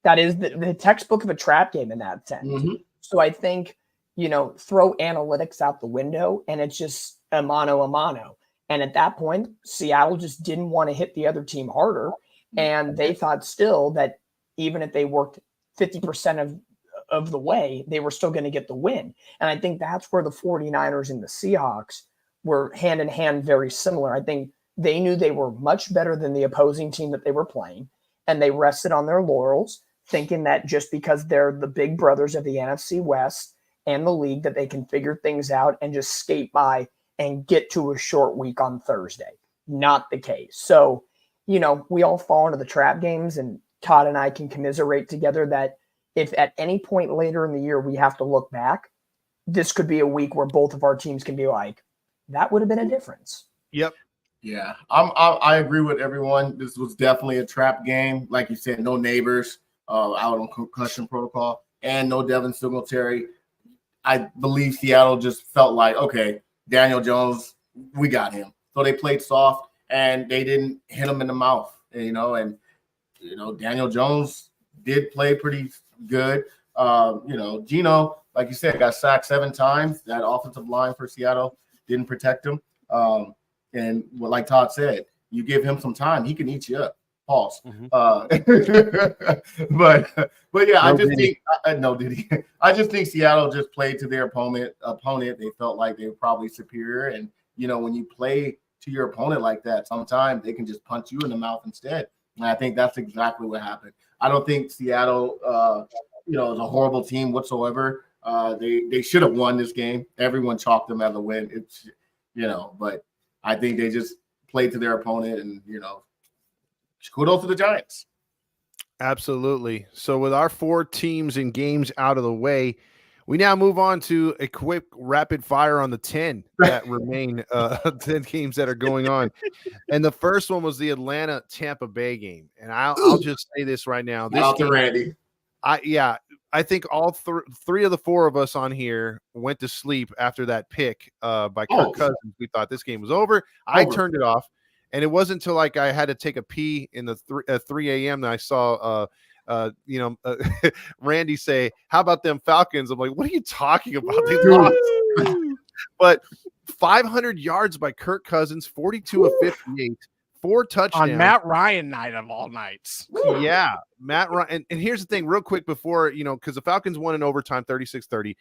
That is the textbook of a trap game in that sense. Mm-hmm. So I think, throw analytics out the window and it's just a mano a mano. And at that point, Seattle just didn't want to hit the other team harder. And they thought still that even if they worked 50% of the way, they were still going to get the win. And I think that's where the 49ers and the Seahawks were hand in hand, very similar. I think they knew they were much better than the opposing team that they were playing, and they rested on their laurels, thinking that just because they're the big brothers of the NFC West and the league, that they can figure things out and just skate by and get to a short week on Thursday. Not the case. So, we all fall into the trap games, and Todd and I can commiserate together that if at any point later in the year we have to look back, this could be a week where both of our teams can be like, that would have been a difference. Yep. Yeah, I agree with everyone. This was definitely a trap game. Like you said, no Neighbors out on concussion protocol and no Devin Singletary. I believe Seattle just felt like, okay, Daniel Jones, we got him. So they played soft and they didn't hit him in the mouth, and Daniel Jones did play pretty good. Geno, like you said, got sacked 7 times. That offensive line for Seattle didn't protect him. And like Todd said, you give him some time, he can eat you up. Pause. Mm-hmm. But yeah, I just think Seattle just played to their opponent. They felt like they were probably superior. And, when you play to your opponent like that, sometimes they can just punch you in the mouth instead. And I think that's exactly what happened. I don't think Seattle, is a horrible team whatsoever. They should have won this game. Everyone chalked them as a win. It's, but I think they just played to their opponent, and kudos to the Giants. Absolutely. So with our 4 teams and games out of the way, we now move on to a quick rapid fire on the 10 that remain, 10 games that are going on. And the first one was the Atlanta Tampa Bay game. And I'll just say this right now. This game, Randy. I think all 3 of the 4 of us on here went to sleep after that pick by Kirk Cousins. We thought this game was over. I turned it off, and it wasn't until I had to take a pee in the 3 a.m. that I saw Randy say, "How about them Falcons?" I'm like, "What are you talking about?" They lost. But 500 yards by Kirk Cousins, 42 of 58. 4 touchdowns. On Matt Ryan night of all nights. Yeah, Matt Ryan. And here's the thing, real quick before, because the Falcons won in overtime 36-30.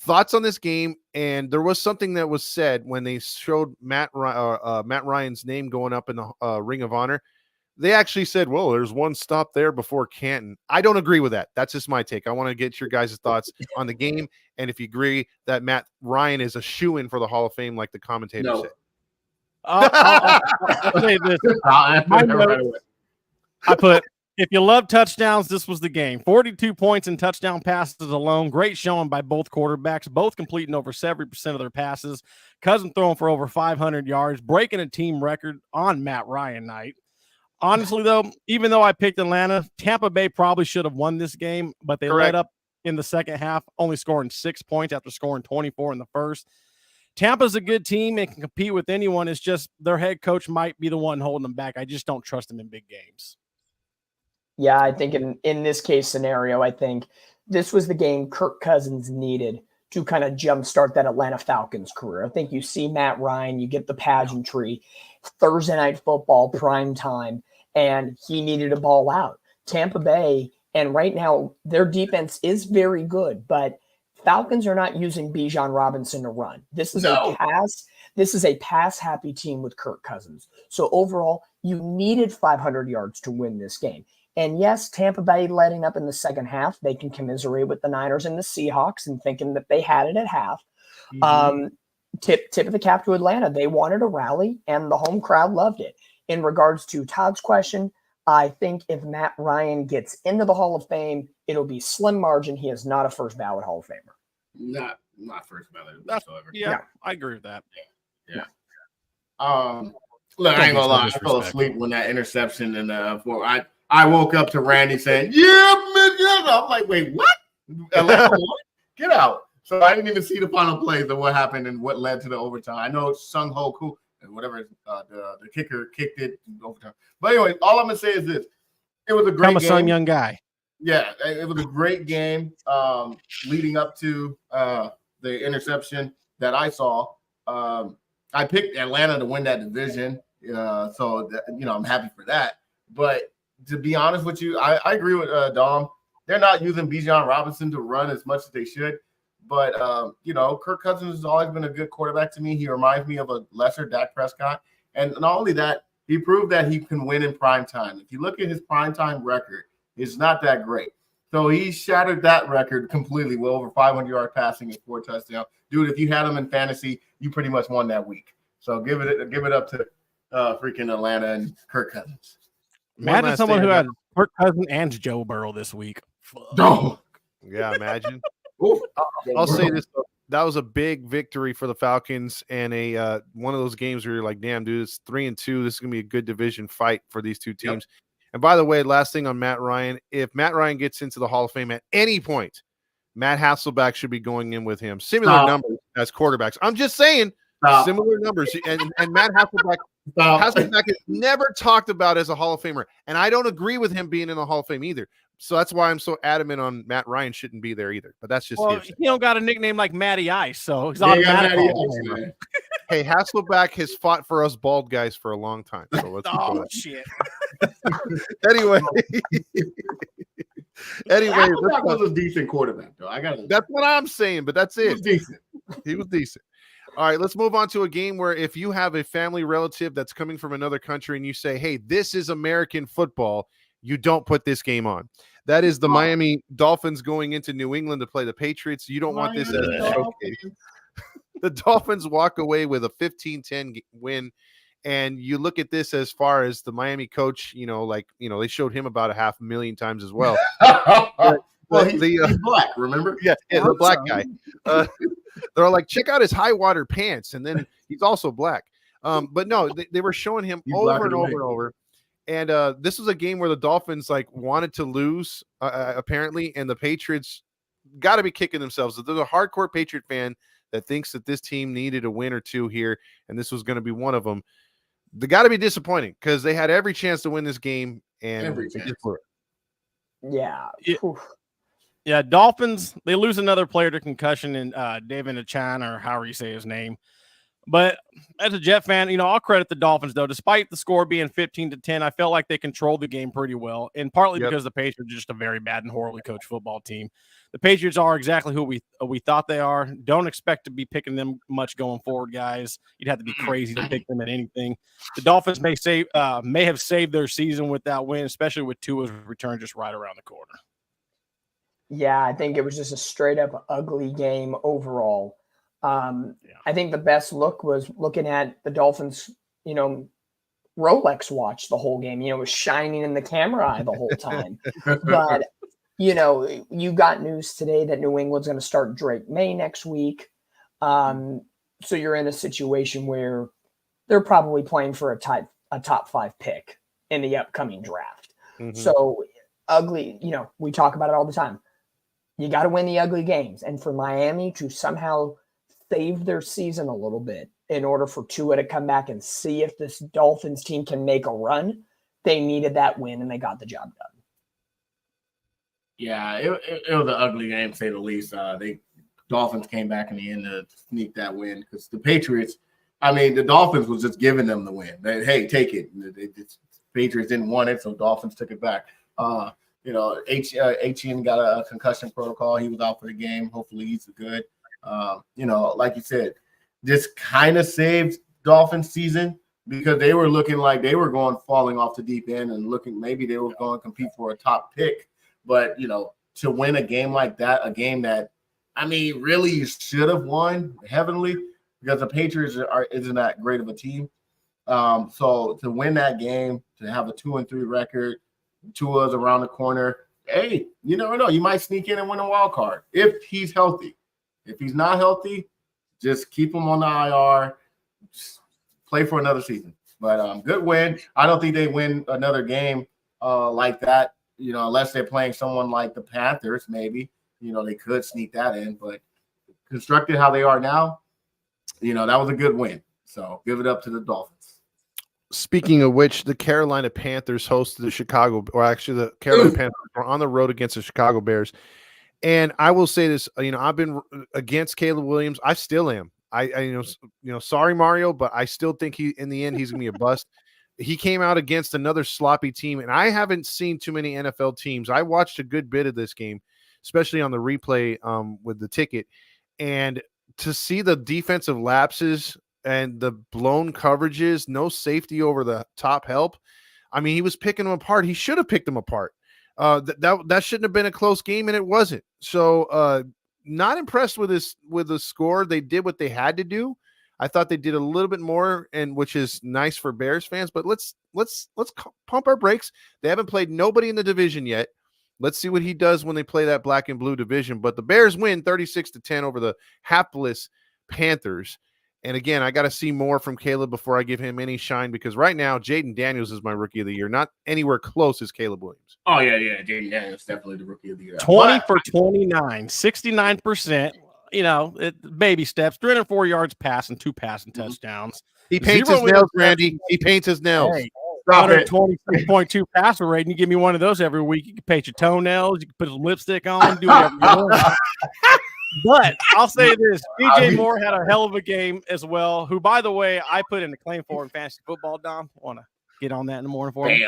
Thoughts on this game? And there was something that was said when they showed Matt Ryan's name going up in the Ring of Honor. They actually said, well, there's one stop there before Canton. I don't agree with that. That's just my take. I want to get your guys' thoughts on the game. And if you agree that Matt Ryan is a shoo-in for the Hall of Fame, like the commentator said. I'll say this. I put, if you love touchdowns, this was the game. 42 points in touchdown passes alone. Great showing by both quarterbacks, both completing over 70% of their passes. Cousins throwing for over 500 yards, breaking a team record on Matt Ryan night. Honestly, though, even though I picked Atlanta, Tampa Bay probably should have won this game, but they let up in the second half, only scoring 6 points after scoring 24 in the first. Tampa's a good team and can compete with anyone. It's just their head coach might be the one holding them back. I just don't trust him in big games. Yeah, I think in this case scenario, I think this was the game Kirk Cousins needed to kind of jumpstart that Atlanta Falcons career. I think you see Matt Ryan, you get the pageantry, Thursday night football, prime time, and he needed a ball out. Tampa Bay, and right now their defense is very good, but Falcons are not using Bijan Robinson to run. This is a pass. This is a pass-happy team with Kirk Cousins. So overall, you needed 500 yards to win this game. And yes, Tampa Bay letting up in the second half, they can commiserate with the Niners and the Seahawks and thinking that they had it at half. Mm-hmm. Tip of the cap to Atlanta. They wanted a rally, and the home crowd loved it. In regards to Todd's question, I think if Matt Ryan gets into the Hall of Fame, it'll be slim margin. He is not a first ballot Hall of Famer. Not first ballot whatsoever. Yeah, I agree with that. Yeah. Look, I ain't gonna lie. I fell asleep when that interception and I woke up to Randy saying, "Yeah, man." I'm like, "Wait, what? Get out!" So I didn't even see the final plays of what happened and what led to the overtime. I know Sung Ho Koo and whatever the kicker kicked it in overtime. But anyway, all I'm gonna say is this: it was a great game. Some young guy. Yeah, it was a great game leading up to the interception that I saw. I picked Atlanta to win that division, so that, I'm happy for that. But to be honest with you, I agree with Dom. They're not using Bijan Robinson to run as much as they should. But, Kirk Cousins has always been a good quarterback to me. He reminds me of a lesser Dak Prescott. And not only that, he proved that he can win in prime time. If you look at his prime time record, it's not that great. So he shattered that record completely with over 500-yard passing and 4 touchdowns. Dude, if you had him in fantasy, you pretty much won that week. So give it up to freaking Atlanta and Kirk Cousins. Imagine someone who had Kirk Cousins and Joe Burrow this week. Oh. Yeah, imagine. I'll say this: that was a big victory for the Falcons, and a one of those games where you're like, "Damn, dude, it's 3-2. This is gonna be a good division fight for these two teams." Yep. And by the way, last thing on Matt Ryan: if Matt Ryan gets into the Hall of Fame at any point, Matt Hasselbeck should be going in with him. Similar numbers as quarterbacks. I'm just saying, similar numbers. And Matt Hasselbeck. Hasselbeck is never talked about as a Hall of Famer, and I don't agree with him being in the Hall of Fame either. So that's why I'm so adamant on Matt Ryan shouldn't be there either. But that's just he don't got a nickname like Matty Ice, so he's automatic. Hey, Hasselbeck has fought for us bald guys for a long time. So let's shit. Anyway, Hasselbeck was a decent quarterback, though. That's what I'm saying, but that's it. He was decent. All right, let's move on to a game where if you have a family relative that's coming from another country and you say, "Hey, this is American football," you don't put this game on. That is the Miami Dolphins going into New England to play the Patriots. You don't want this as a showcase. The Dolphins walk away with a 15-10 win, and you look at this as far as the Miami coach, they showed him about 500,000 times as well. He's black, remember? Yeah, the black guy. They're like, check out his high water pants, and then he's also black. But no, they were showing him over and over and over. And this was a game where the Dolphins wanted to lose, apparently, and the Patriots got to be kicking themselves. There's a hardcore Patriot fan that thinks that this team needed a win or two here, and this was going to be one of them. They got to be disappointing because they had every chance to win this game, and they just blew it. Yeah, Dolphins, they lose another player to concussion in David Achan, or however you say his name. But as a Jet fan, I'll credit the Dolphins, though. Despite the score being 15-10, I felt like they controlled the game pretty well, and partly because the Patriots are just a very bad and horribly coached football team. The Patriots are exactly who we thought they are. Don't expect to be picking them much going forward, guys. You'd have to be crazy to pick them at anything. The Dolphins may have saved their season with that win, especially with Tua's return just right around the corner. Yeah, I think it was just a straight-up ugly game overall. I think the best look was looking at the Dolphins, Rolex watch the whole game. You know, it was shining in the camera eye the whole time. But, you know, you got news today that New England's going to start Drake May next week. So you're in a situation where they're probably playing for a top 5 pick in the upcoming draft. Mm-hmm. So ugly, you know, we talk about it all the time. You got to win the ugly games. And for Miami to somehow save their season a little bit in order for Tua to come back and see if this Dolphins team can make a run, they needed that win and they got the job done. Yeah, it was an ugly game, to say the least. Dolphins came back in the end to sneak that win because the Patriots, I mean, the Dolphins was just giving them the win. Hey, take it. The Patriots didn't want it, so Dolphins took it back. You know, Etienne got a concussion protocol. He was out for the game. Hopefully he's good. You know, like you said, this kind of saved Dolphins season because they were looking like they were falling off the deep end and looking maybe they were going to compete for a top pick. But, you know, to win a game like that, a game that, I mean, really you should have won heavily because the Patriots isn't that great of a team. So to win that game, to have a 2-3 record, Tua's around the corner, hey, you never know. You might sneak in and win a wild card if he's healthy. If he's not healthy, just keep him on the IR. Just play for another season. But good win. I don't think they win another game like that, you know, unless they're playing someone like the Panthers, maybe. You know, they could sneak that in. But constructed how they are now, you know, that was a good win. So give it up to the Dolphins. Speaking of which, the Carolina Panthers hosted the the Carolina Panthers were on the road against the Chicago Bears. And I will say this, you know, I've been against Caleb Williams. I still am. I sorry, Mario, but I still think in the end, he's going to be a bust. He came out against another sloppy team, and I haven't seen too many NFL teams. I watched a good bit of this game, especially on the replay with the ticket. And to see the defensive lapses and the blown coverages, no safety over the top help. I mean, he was picking them apart. He should have picked them apart. That shouldn't have been a close game, and it wasn't. So not impressed with the score. They did what they had to do. I thought they did a little bit more, and which is nice for Bears fans. But let's pump our brakes. They haven't played nobody in the division yet. Let's see what he does when they play that black and blue division. But the Bears win 36-10 over the hapless Panthers. And again, I got to see more from Caleb before I give him any shine because right now, Jaden Daniels is my rookie of the year, not anywhere close as Caleb Williams. Oh, yeah. Jaden Daniels definitely the rookie of the year. 20 for 29, 69%. You know, baby steps, 304 yards passing, 2 passing touchdowns. He paints his nails, Randy. He paints his nails. Hey, 123.2 passer rate, and you give me one of those every week. You can paint your toenails, you can put some lipstick on, do whatever you want. But I'll say this, DJ Moore had a hell of a game as well, who, by the way, I put in a claim for in fantasy football, Dom. Want to get on that in the morning for me?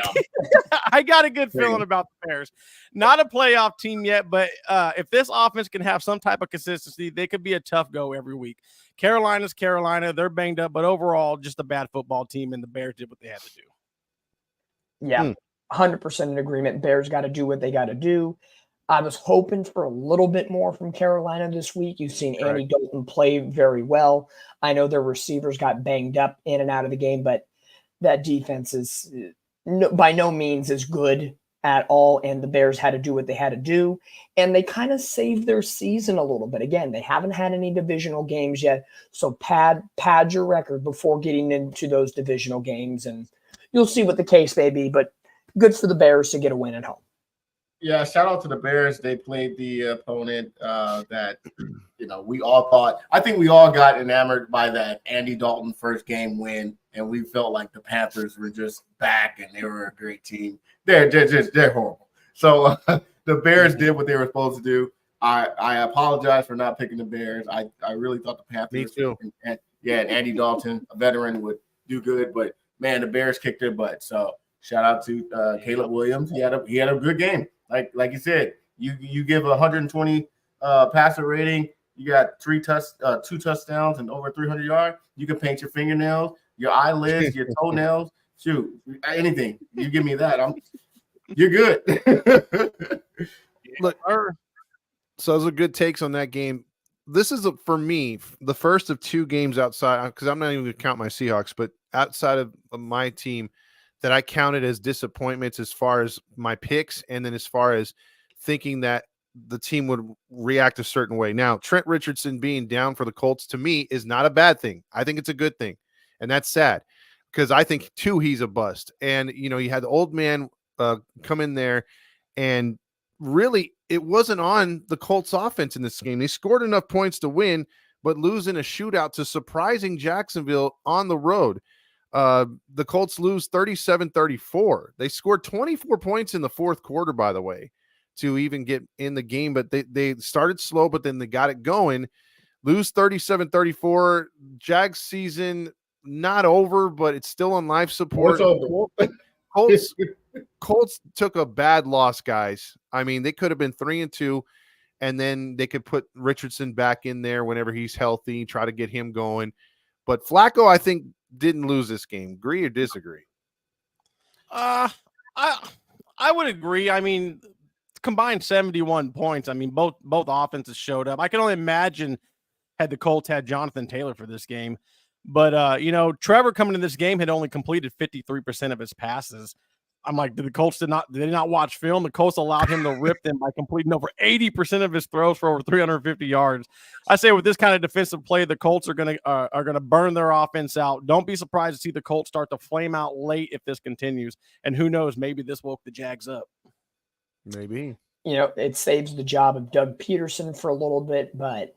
I got a good feeling about the Bears. Not a playoff team yet, but if this offense can have some type of consistency, they could be a tough go every week. Carolina's Carolina. They're banged up, but overall, just a bad football team, and the Bears did what they had to do. Yeah, 100% in agreement. Bears got to do what they got to do. I was hoping for a little bit more from Carolina this week. You've seen Andy Dalton play very well. I know their receivers got banged up in and out of the game, but that defense is by no means as good at all, and the Bears had to do what they had to do, and they kind of saved their season a little bit. Again, they haven't had any divisional games yet, so pad your record before getting into those divisional games, and you'll see what the case may be, but good for the Bears to get a win at home. Yeah, shout out to the Bears. They played the opponent that, you know, we all thought. I think we all got enamored by that Andy Dalton first game win, and we felt like the Panthers were just back and they were a great team. They're horrible. So the Bears did what they were supposed to do. I apologize for not picking the Bears. I really thought the Panthers. Me too. And Andy Dalton, a veteran, would do good, but man, the Bears kicked their butt. So shout out to Caleb Williams. He had a good game. Like you said, you give 120 passer rating. You got 2 touchdowns and over 300 yards. You can paint your fingernails, your eyelids, your toenails. Shoot, anything. You give me that, you're good. Look, so those are good takes on that game. This is for me the first of 2 games outside because I'm not even going to count my Seahawks, but outside of my team. that I counted as disappointments as far as my picks, and then as far as thinking that the team would react a certain way. Now, Trent Richardson being down for the Colts to me is not a bad thing. I think it's a good thing, and that's sad because I think too he's a bust. And you had the old man come in there, and really it wasn't on the Colts offense in this game. They scored enough points to win, but losing a shootout to surprising Jacksonville on the road. The Colts lose 37-34. They scored 24 points in the fourth quarter, by the way, to even get in the game, but they started slow, but then they got it going. Lose 37-34. Jags season not over, but it's still on life support. Colts took a bad loss, guys. I mean, they could have been 3-2, and then they could put Richardson back in there whenever he's healthy, try to get him going. But Flacco, I think, didn't lose this game. Agree or disagree? I would agree. I mean, combined 71 points. I mean, both offenses showed up. I can only imagine had the Colts had Jonathan Taylor for this game. But, Trevor coming into this game had only completed 53% of his passes. I'm like, did they not watch film? The Colts allowed him to rip them by completing over 80% of his throws for over 350 yards. I say with this kind of defensive play, the Colts are gonna burn their offense out. Don't be surprised to see the Colts start to flame out late if this continues. And who knows, maybe this woke the Jags up. Maybe. It saves the job of Doug Peterson for a little bit, but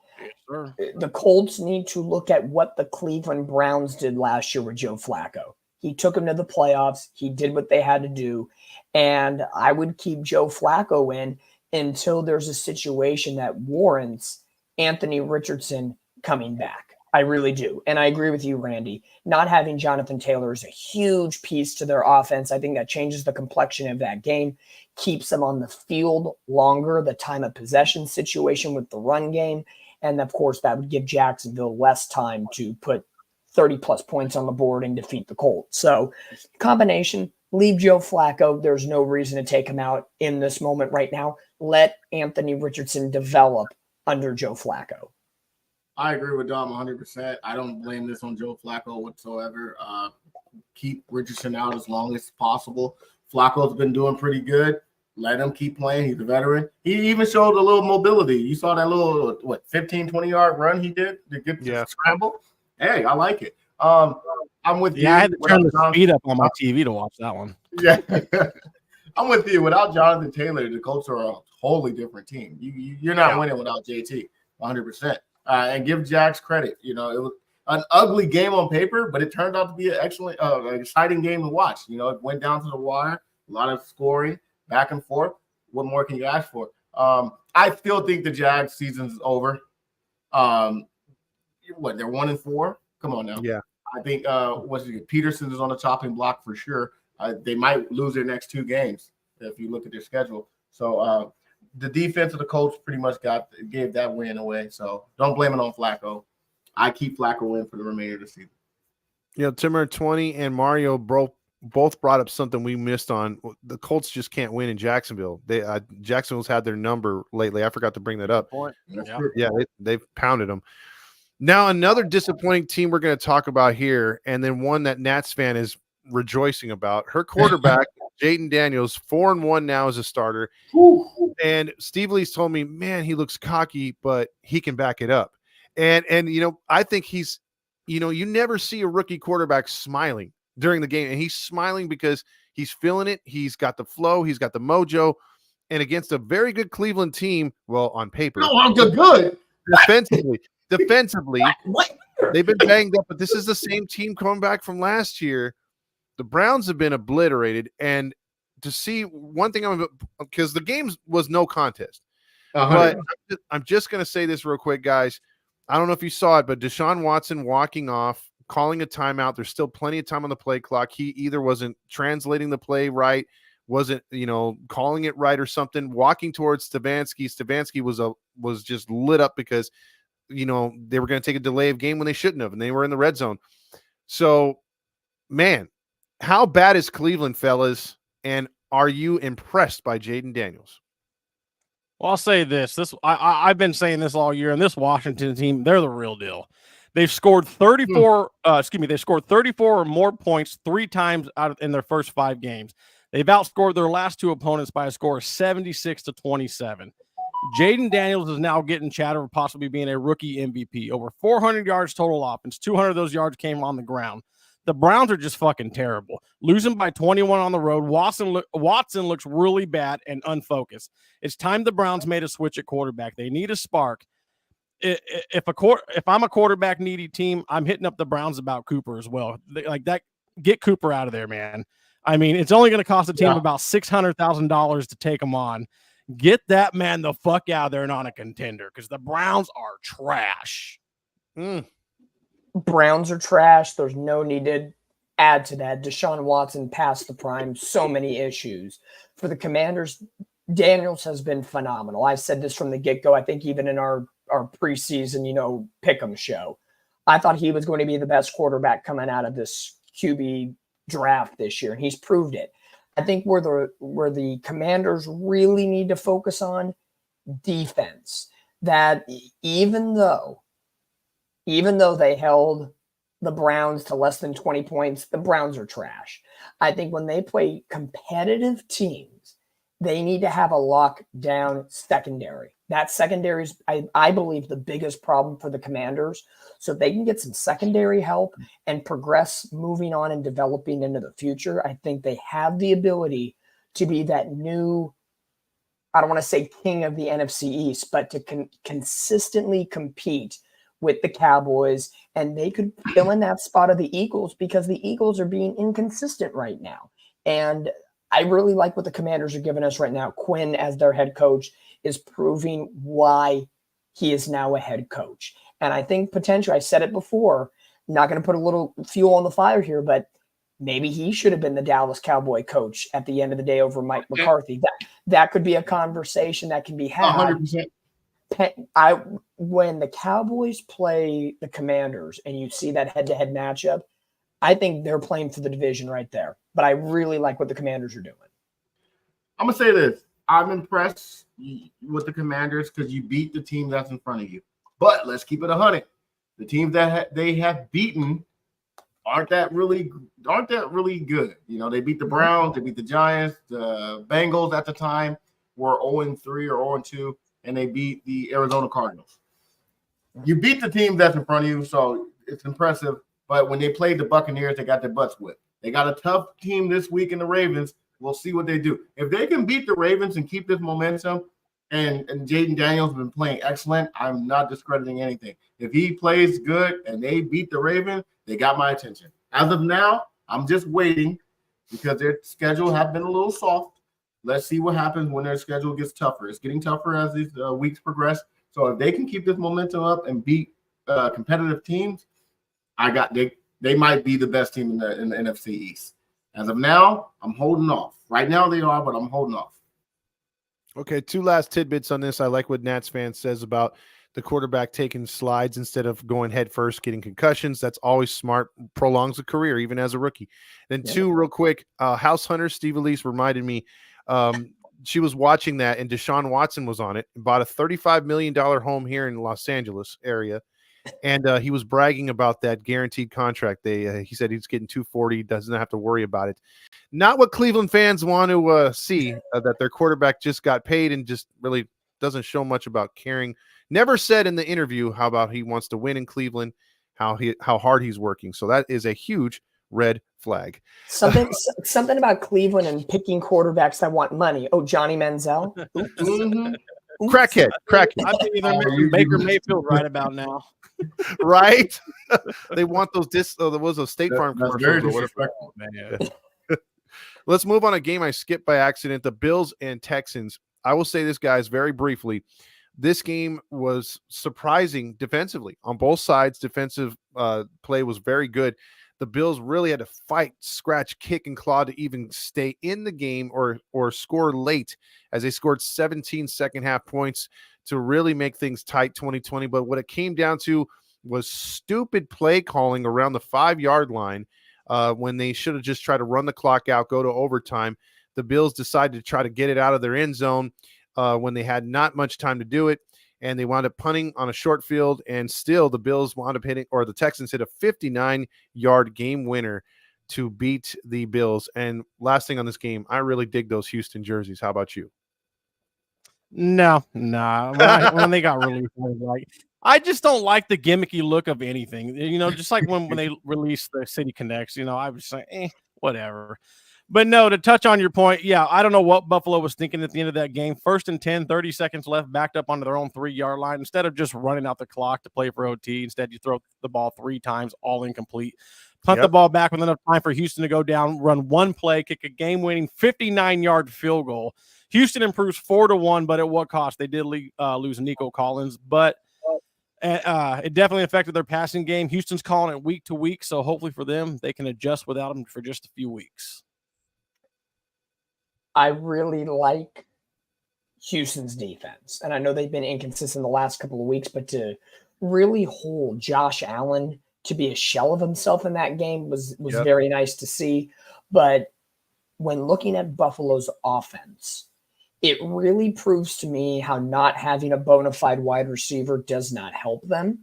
Sure. The Colts need to look at what the Cleveland Browns did last year with Joe Flacco. He took them to the playoffs. He did what they had to do. And I would keep Joe Flacco in until there's a situation that warrants Anthony Richardson coming back. I really do. And I agree with you, Randy. Not having Jonathan Taylor is a huge piece to their offense. I think that changes the complexion of that game, keeps them on the field longer, the time of possession situation with the run game. And, of course, that would give Jacksonville less time to put 30-plus points on the board and defeat the Colts. So, combination, leave Joe Flacco. There's no reason to take him out in this moment right now. Let Anthony Richardson develop under Joe Flacco. I agree with Dom 100%. I don't blame this on Joe Flacco whatsoever. Keep Richardson out as long as possible. Flacco's been doing pretty good. Let him keep playing. He's a veteran. He even showed a little mobility. You saw that little, 15, 20-yard run he did to get the scramble? Hey, I like it. I'm with you. Yeah, I had to turn the speed up on my TV to watch that one. Yeah. I'm with you. Without Jonathan Taylor, the Colts are a wholly different team. You're not winning without JT, 100%. And give Jags credit. It was an ugly game on paper, but it turned out to be an excellent, exciting game to watch. It went down to the wire, a lot of scoring, back and forth. What more can you ask for? I still think the Jags season's over. They're 1-4? Come on now. Yeah. I think Peterson is on the chopping block for sure. They might lose their next 2 games if you look at their schedule. So the defense of the Colts pretty much gave that win away. So don't blame it on Flacco. I keep Flacco in for the remainder of the season. Timmer 20 and Mario both brought up something we missed on. The Colts just can't win in Jacksonville. Jacksonville's had their number lately. I forgot to bring that up. Yeah, they've pounded them. Now, another disappointing team we're going to talk about here, and then one that Nats fan is rejoicing about. Her quarterback, Jaden Daniels, 4-1 now as a starter. And Steve Lee's told me, man, he looks cocky, but he can back it up. And I think he's, you never see a rookie quarterback smiling during the game, and he's smiling because he's feeling it. He's got the flow. He's got the mojo. And against a very good Cleveland team, well, on paper. No, I'm good. Defensively, they've been banged up, but this is the same team coming back from last year. The Browns have been obliterated, and to see one thing, because the game was no contest. But I'm just going to say this real quick, guys. I don't know if you saw it, but Deshaun Watson walking off, calling a timeout. There's still plenty of time on the play clock. He either wasn't translating the play right, wasn't calling it right or something. Walking towards Stefanski. Stefanski was just lit up because they were going to take a delay of game when they shouldn't have, and they were in the red zone. So, man, how bad is Cleveland, fellas? And are you impressed by Jaden Daniels? Well, I'll say this. I've been saying this all year, and this Washington team, they're the real deal. They've scored 34. They scored 34 or more points 3 times in their first 5 games. They've outscored their last 2 opponents by a score of 76-27. Jaden Daniels is now getting chatter of possibly being a rookie MVP. Over 400 yards total offense. 200 of those yards came on the ground. The Browns are just fucking terrible. Losing by 21 on the road. Watson looks really bad and unfocused. It's time the Browns made a switch at quarterback. They need a spark. If I'm a quarterback needy team, I'm hitting up the Browns about Cooper as well. Get Cooper out of there, man. I mean, it's only going to cost the team about $600,000 to take him on. Get that man the fuck out of there and on a contender, because the Browns are trash. Browns are trash. There's no need to add to that. Deshaun Watson past the prime. So many issues for the Commanders. Daniels has been phenomenal. I said this from the get-go. I think even in our preseason, pick'em show, I thought he was going to be the best quarterback coming out of this QB draft this year, and he's proved it. I think where the Commanders really need to focus on defense, that even though they held the Browns to less than 20 points, the Browns are trash. I think when they play competitive teams, they need to have a lockdown secondary. That secondary is, I believe, the biggest problem for the Commanders. So if they can get some secondary help and progress moving on and developing into the future, I think they have the ability to be that new, I don't want to say king of the NFC East, but to consistently compete with the Cowboys, and they could fill in that spot of the Eagles, because the Eagles are being inconsistent right now. And I really like what the Commanders are giving us right now. Quinn, as their head coach, is proving why he is now a head coach. And I think potentially, I said it before, I'm not going to put a little fuel on the fire here, but maybe he should have been the Dallas Cowboy coach at the end of the day over Mike McCarthy. That could be a conversation that can be had. 100%. When the Cowboys play the Commanders and you see that head-to-head matchup, I think they're playing for the division right there. But I really like what the Commanders are doing. I'm going to say this. I'm impressed with the Commanders because you beat the team that's in front of you. But let's keep it 100. The teams that they have beaten aren't that really good. They beat the Browns, they beat the Giants, the Bengals at the time were 0-3 or 0-2, and they beat the Arizona Cardinals. You beat the team that's in front of you, so it's impressive. But when they played the Buccaneers, they got their butts whipped. They got a tough team this week in the Ravens. We'll see what they do. If they can beat the Ravens and keep this momentum, and Jaden Daniels has been playing excellent, I'm not discrediting anything. If he plays good and they beat the Ravens, they got my attention. As of now, I'm just waiting because their schedule has been a little soft. Let's see what happens when their schedule gets tougher. It's getting tougher as these weeks progress. So if they can keep this momentum up and beat competitive teams, they might be the best team in the NFC East. As of now, I'm holding off. Right now they are, but I'm holding off. Okay, 2 last tidbits on this. I like what Nats fan says about the quarterback taking slides instead of going head first, getting concussions. That's always smart, prolongs a career, even as a rookie. Then 2, real quick, House Hunter, Steve Elise reminded me, she was watching that, and Deshaun Watson was on it, and bought a $35 million home here in Los Angeles area. And he was bragging about that guaranteed contract. He said he's getting $240, doesn't have to worry about it. Not what Cleveland fans want to see, that their quarterback just got paid and just really doesn't show much about caring. Never said in the interview how about he wants to win in Cleveland, how hard he's working. So that is a huge red flag. Something about Cleveland and picking quarterbacks that want money. Oh, Johnny Manziel. Crackhead. I think they're missing Baker Mayfield right about now. Right? They want those there was a State Farm commercial. Very disrespectful. Man. Let's move on a game I skipped by accident, the Bills and Texans. I will say this, guys, very briefly. This game was surprising defensively. On both sides, defensive play was very good. The Bills really had to fight, scratch, kick, and claw to even stay in the game or score late, as they scored 17 second-half points to really make things tight 2020. But what it came down to was stupid play calling around the 5-yard line when they should have just tried to run the clock out, go to overtime. The Bills decided to try to get it out of their end zone when they had not much time to do it. and they wound up punting on a short field, and still the Bills wound up hitting, or the Texans hit a 59-yard game winner to beat the Bills. And last thing on this game, I really dig those Houston jerseys. How about you? No. When they got released, I just don't like the gimmicky look of anything. Just like when they released the City Connects, I was like, whatever. But no, to touch on your point, yeah, I don't know what Buffalo was thinking at the end of that game. 1st and 10, 30 seconds left, backed up onto their own 3-yard line. Instead of just running out the clock to play for OT, instead you throw the ball 3 times, all incomplete. Punt the ball back with enough time for Houston to go down, run one play, kick a game-winning 59-yard field goal. Houston improves 4-1, but at what cost? They did lose Nico Collins, but it definitely affected their passing game. Houston's calling it week to week, so hopefully for them, they can adjust without them for just a few weeks. I really like Houston's defense, and I know they've been inconsistent the last couple of weeks, but to really hold Josh Allen to be a shell of himself in that game was very nice to see. But when looking at Buffalo's offense, it really proves to me how not having a bona fide wide receiver does not help them.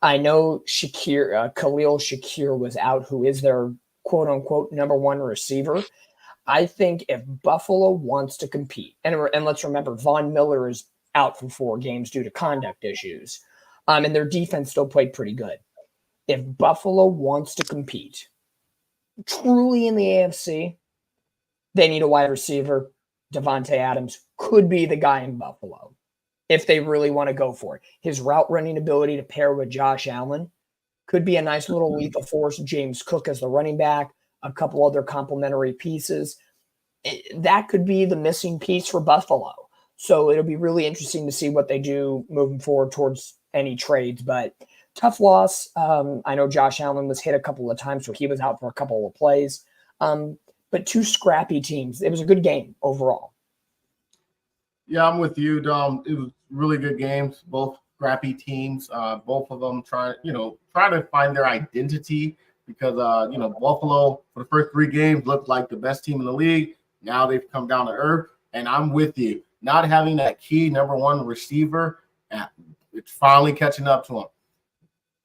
I know Khalil Shakir was out, who is their quote unquote number 1 receiver. I think if Buffalo wants to compete, and let's remember, Von Miller is out for 4 games due to conduct issues, and their defense still played pretty good. If Buffalo wants to compete truly in the AFC, they need a wide receiver. Devontae Adams could be the guy in Buffalo if they really want to go for it. His route running ability to pair with Josh Allen could be a nice little lethal force. James Cook as the running back, a couple other complementary pieces. That could be the missing piece for Buffalo. So it'll be really interesting to see what they do moving forward towards any trades. But tough loss. I know Josh Allen was hit a couple of times, so he was out for a couple of plays. But 2 scrappy teams. It was a good game overall. Yeah, I'm with you, Dom. It was really good games. Both scrappy teams. Both of them try to find their identity because Buffalo for the first 3 games looked like the best team in the league. Now they've come down to earth, and I'm with you. Not having that key number 1 receiver, it's finally catching up to him.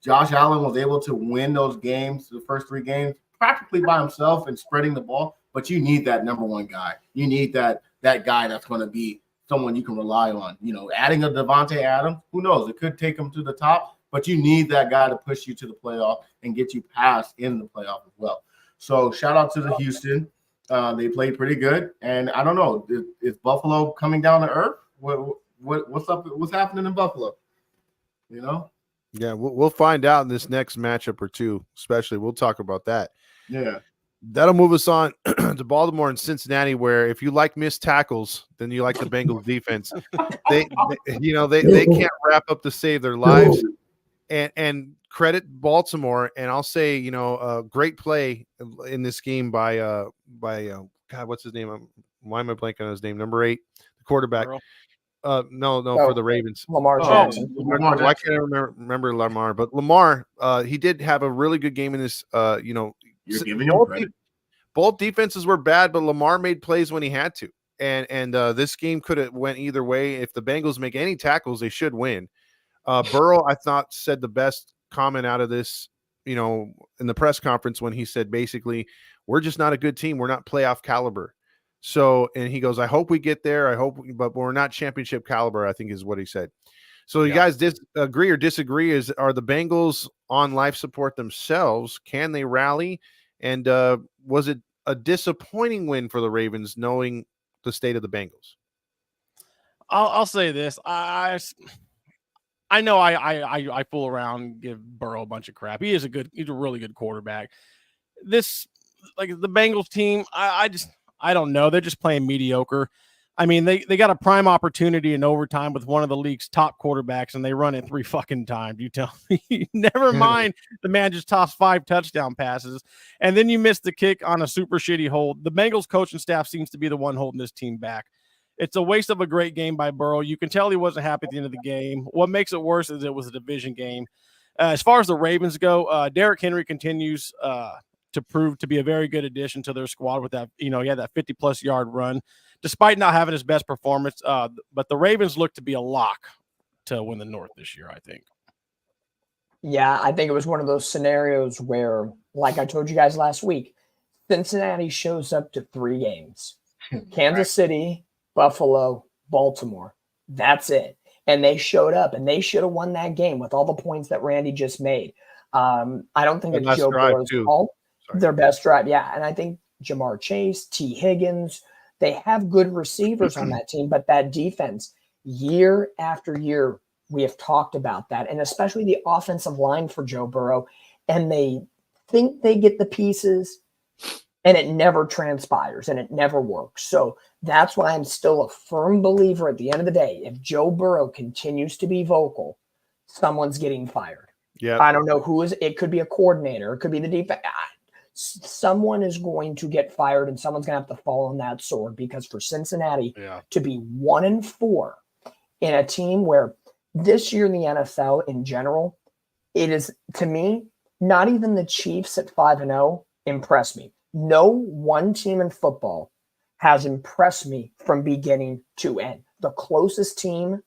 Josh Allen was able to win those games, the first 3 games, practically by himself and spreading the ball, but you need that number 1 guy. You need that guy that's going to be someone you can rely on. Adding a Devontae Adams, who knows? It could take him to the top, but you need that guy to push you to the playoff and get you past in the playoff as well. So shout out to the Houston. They played pretty good, and I don't know, is Buffalo coming down to earth? What's up? What's happening in Buffalo? Yeah, we'll find out in this next matchup or 2, especially. We'll talk about that. Yeah. That'll move us on to Baltimore and Cincinnati, where if you like missed tackles, then you like the Bengals defense. They can't wrap up to save their lives. And credit Baltimore, and I'll say, a great play in this game by God, what's his name? Why am I blanking on his name? Number 8, the quarterback. For the Ravens. Lamar Jackson. I can't remember Lamar, but Lamar, he did have a really good game in this. You're giving him credit. Both defenses were bad, but Lamar made plays when he had to. And this game could have went either way. If the Bengals make any tackles, they should win. Burrow, I thought, said the best comment out of this, in the press conference when he said, basically, we're just not a good team. We're not playoff caliber. So, and he goes, I hope we get there. But we're not championship caliber, I think is what he said. So you guys agree or disagree? Are the Bengals on life support themselves? Can they rally? And was it a disappointing win for the Ravens, knowing the state of the Bengals? I'll say this. I know I fool around and give Burrow a bunch of crap. He's a really good quarterback. This, like the Bengals team, I don't know. They're just playing mediocre. I mean, they got a prime opportunity in overtime with one of the league's top quarterbacks, and they run it 3 fucking times. You tell me. Never mind, the man just tossed 5 touchdown passes, and then you missed the kick on a super shitty hold. The Bengals coaching staff seems to be the one holding this team back. It's a waste of a great game by Burrow. You can tell he wasn't happy at the end of the game. What makes it worse is it was a division game. As far as the Ravens go, Derrick Henry continues to prove to be a very good addition to their squad with that, he had that 50-plus yard run, despite not having his best performance. But the Ravens look to be a lock to win the North this year, I think. Yeah, I think it was one of those scenarios where, like I told you guys last week, Cincinnati shows up to 3 games. Kansas City, Buffalo, Baltimore. That's it. And they showed up, and they should have won that game with all the points that Randy just made. I don't think it's Joe Burrow's fault. Their best drive. Yeah, and I think Jamar Chase, T. Higgins, they have good receivers on that team, but that defense, year after year, we have talked about that, and especially the offensive line for Joe Burrow, and they think they get the pieces, and it never transpires, and it never works. So that's why I'm still a firm believer at the end of the day, if Joe Burrow continues to be vocal, someone's getting fired. Yeah, I don't know who is. It could be a coordinator. It could be the defense. Someone is going to get fired, and someone's going to have to fall on that sword, because for Cincinnati to be 1-4 in a team where this year in the NFL in general, it is, to me, not even the Chiefs at 5-0 impress me. No one team in football has impressed me from beginning to end. The closest team,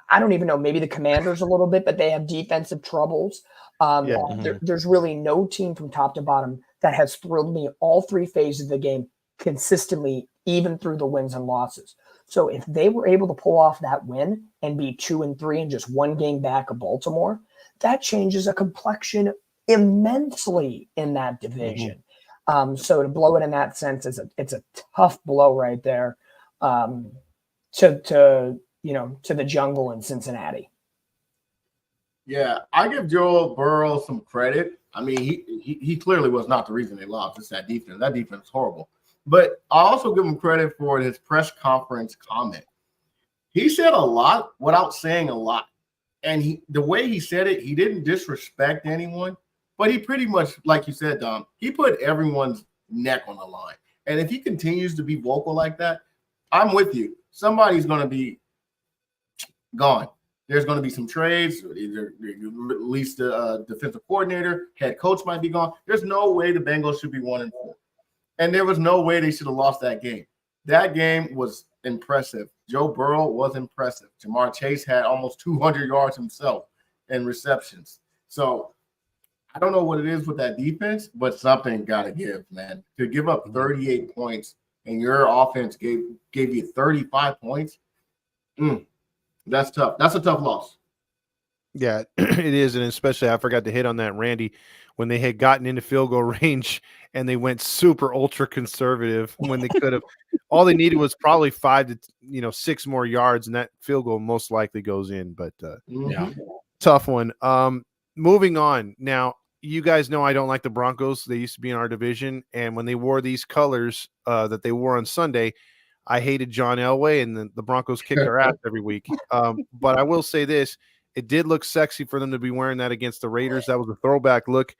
I don't even know, maybe the Commanders a little bit, but they have defensive troubles. There's really no team from top to bottom that has thrilled me all 3 phases of the game consistently, even through the wins and losses. So if they were able to pull off that win and be 2-3 and just 1 game back of Baltimore, that changes a complexion immensely in that division. So to blow it in that sense it's a tough blow right there to the jungle in Cincinnati. Yeah, I give Joe Burrow some credit. I mean, he clearly was not the reason they lost. It's that defense. That defense is horrible. But I also give him credit for his press conference comment. He said a lot without saying a lot. And the way he said it, he didn't disrespect anyone, but he pretty much, like you said, Dom, he put everyone's neck on the line. And if he continues to be vocal like that, I'm with you. Somebody's going to be gone. There's going to be some trades. Either release the defensive coordinator, head coach might be gone. There's no way the Bengals should be 1-4. And there was no way they should have lost that game. That game was impressive. Joe Burrow was impressive. Jamar Chase had almost 200 yards himself in receptions. So I don't know what it is with that defense, but something got to give, man. To give up 38 points and your offense gave you 35 points, that's tough. That's a tough loss. Yeah, it is. And especially, I forgot to hit on that, Randy, when they had gotten into field goal range and they went super ultra conservative when they could have. All they needed was probably 5 to 6 more yards, and that field goal most likely goes in. But tough one. Moving on. Now, you guys know I don't like the Broncos. They used to be in our division, and when they wore these colors that they wore on Sunday, I hated John Elway, and the Broncos kicked our ass every week. But I will say this. It did look sexy for them to be wearing that against the Raiders. That was a throwback look.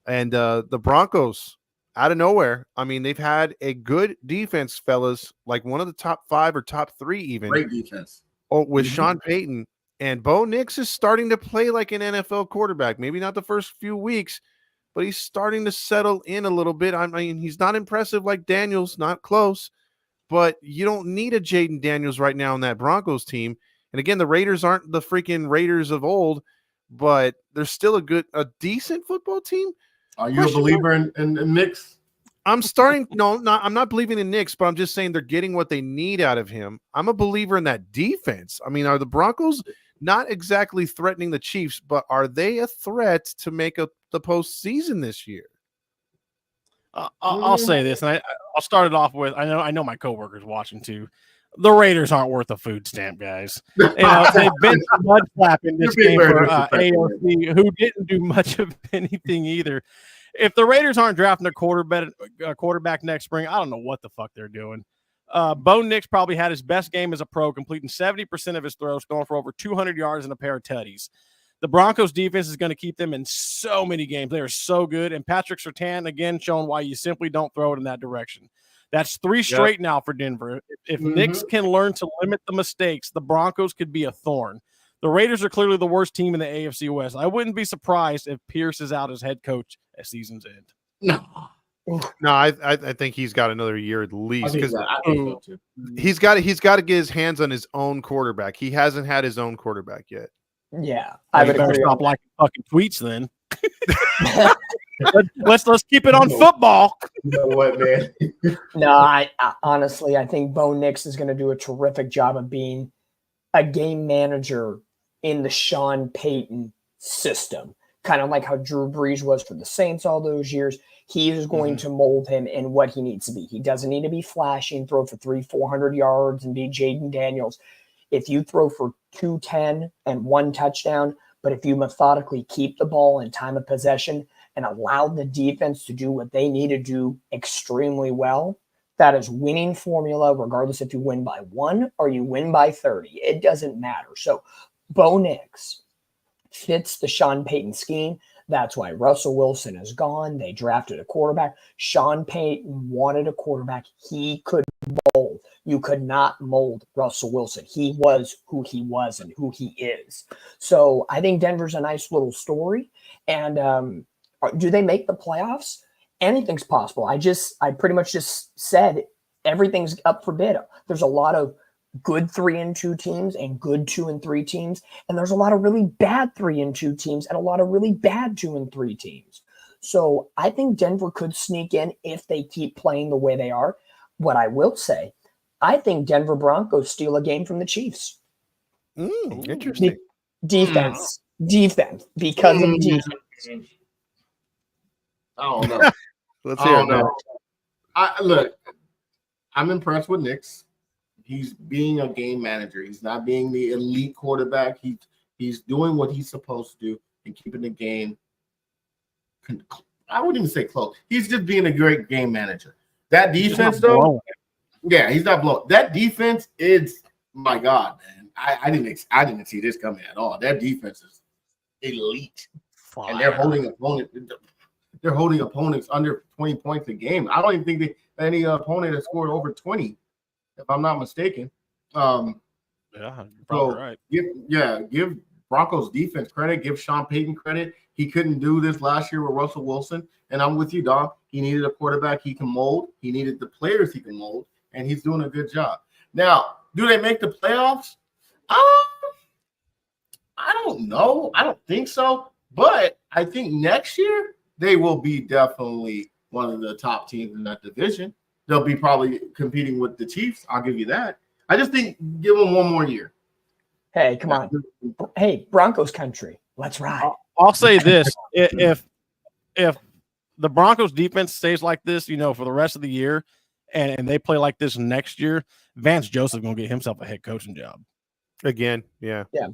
And the Broncos, out of nowhere, I mean, they've had a good defense, fellas, like one of the top 5 or top 3 even. Great defense. With Sean Payton. And Bo Nix is starting to play like an NFL quarterback. Maybe not the first few weeks, but he's starting to settle in a little bit. I mean, he's not impressive like Daniels, not close. But you don't need a Jaden Daniels right now on that Broncos team. And again, the Raiders aren't the freaking Raiders of old, but they're still a decent football team. Are you a believer in Nix? I'm starting. I'm not believing in Nix, but I'm just saying they're getting what they need out of him. I'm a believer in that defense. I mean, are the Broncos not exactly threatening the Chiefs, but are they a threat to make the postseason this year? I'll say this, and I'll start it off with I know my coworkers watching too. The Raiders aren't worth a food stamp, guys. They've been mud flapping this game for AOC, who didn't do much of anything either. If the Raiders aren't drafting a quarterback next spring, I don't know what the fuck they're doing. Bo Nix probably had his best game as a pro, completing 70% of his throws, going for over 200 yards and a pair of tutties. The Broncos defense is going to keep them in so many games. They are so good. And Patrick Surtain, again, showing why you simply don't throw it in that direction. That's 3 straight now for Denver. If Nix can learn to limit the mistakes, the Broncos could be a thorn. The Raiders are clearly the worst team in the AFC West. I wouldn't be surprised if Pierce is out as head coach at season's end. No. No, I think he's got another year at least because I think so too. he's got to get his hands on his own quarterback. He hasn't had his own quarterback yet. Yeah, I would better agree. stop liking fucking tweets then. let's keep it on football. You know what, man? No, I honestly, I think Bo Nix is going to do a terrific job of being a game manager in the Sean Payton system, kind of like how Drew Brees was for the Saints all those years. He is going to mold him in what he needs to be. He doesn't need to be flashy and throw for 300-400 yards and be Jaden Daniels. If you throw for 210 and 1 touchdown, but if you methodically keep the ball in time of possession and allow the defense to do what they need to do extremely well, that is winning formula, regardless if you win by 1 or you win by 30. It doesn't matter. So Bo Nix fits the Sean Payton scheme. That's why Russell Wilson is gone. They drafted a quarterback. Sean Payton wanted a quarterback he could mold. You could not mold Russell Wilson. He was who he was and who he is. So I think Denver's a nice little story. And do they make the playoffs? Anything's possible. I pretty much just said everything's up for bid. There's a lot of good 3-2 teams and good 2-3 teams. And there's a lot of really bad 3-2 teams and a lot of really bad 2-3 teams. So I think Denver could sneak in if they keep playing the way they are. What I will say, I think Denver Broncos steal a game from the Chiefs. Interesting. Defense, because of defense. I don't know. Let's hear it. Look, I'm impressed with Nix. He's being a game manager. He's not being the elite quarterback. He's doing what he's supposed to do and keeping the game. I wouldn't even say close. He's just being a great game manager. That defense, though, yeah, he's not blowing. That defense is, my God, man. I didn't see this coming at all. That defense is elite, and they're holding opponents under 20 points a game. I don't even think any opponent has scored over 20. If I'm not mistaken. Yeah, you're probably right. Give Broncos defense credit. Give Sean Payton credit. He couldn't do this last year with Russell Wilson. And I'm with you, Don. He needed a quarterback he can mold. He needed the players he can mold. And he's doing a good job. Now, do they make the playoffs? I don't know. I don't think so. But I think next year they will be definitely one of the top teams in that division. They'll be probably competing with the Chiefs. I'll give you that. I just think give them one more year. Hey, come on. Hey, Broncos country. Let's ride. I'll say this. If the Broncos defense stays like this, for the rest of the year and they play like this next year, Vance Joseph's going to get himself a head coaching job. Again, yeah. Yeah.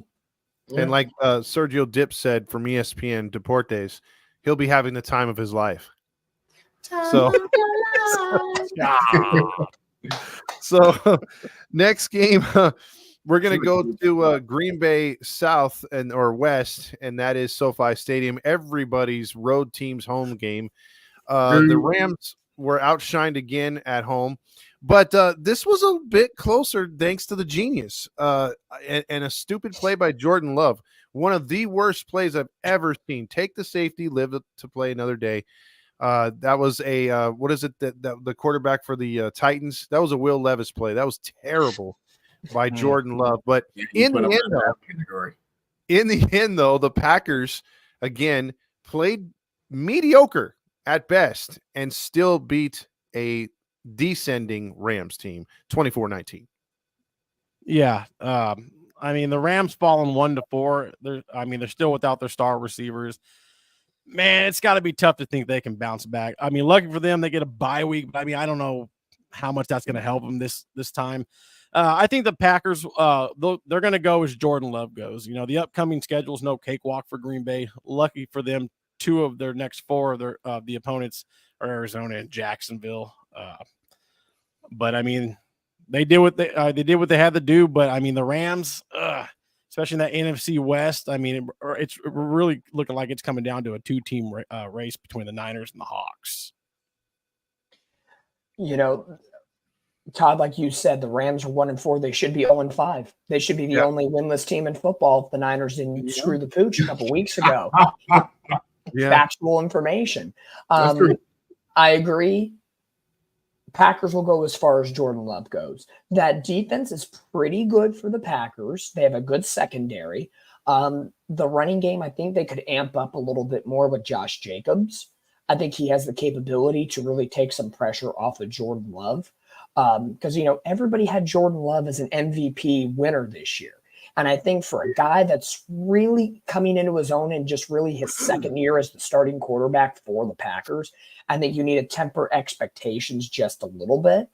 And like Sergio Dip said from ESPN Deportes, he'll be having the time of his life. So next game, we're going to go to Green Bay South or West, and that is SoFi Stadium, everybody's road team's home game. The Rams were outshined again at home, but this was a bit closer thanks to the genius and a stupid play by Jordan Love. One of the worst plays I've ever seen. Take the safety, live to play another day. That was a what is it that the quarterback for the Titans? That was a Will Levis play. That was terrible by Jordan Love. But in the end, though, the Packers again played mediocre at best and still beat a descending Rams team 24-19. Yeah, I mean the Rams fallen 1-4. They're still without their star receivers. Man, it's got to be tough to think they can bounce back. I mean, lucky for them, they get a bye week. But I mean, I don't know how much that's going to help them this time. I think the Packers, they're going to go as Jordan Love goes. The upcoming schedule is no cakewalk for Green Bay. Lucky for them, 2 of their next 4 of the opponents are Arizona and Jacksonville. But I mean, they did what they had to do. But I mean, the Rams, especially in that NFC West, I mean, it's really looking like it's coming down to a 2-team race between the Niners and the Hawks. Todd, like you said, the Rams are 1-4. They should be 0-5. They should be the only winless team in football if the Niners didn't screw the pooch a couple weeks ago. Factual information. That's true. I agree. Packers will go as far as Jordan Love goes. That defense is pretty good for the Packers. They have a good secondary. The running game, I think they could amp up a little bit more with Josh Jacobs. I think he has the capability to really take some pressure off of Jordan Love. Because, everybody had Jordan Love as an MVP winner this year. And I think for a guy that's really coming into his own and just really his second year as the starting quarterback for the Packers, I think you need to temper expectations just a little bit.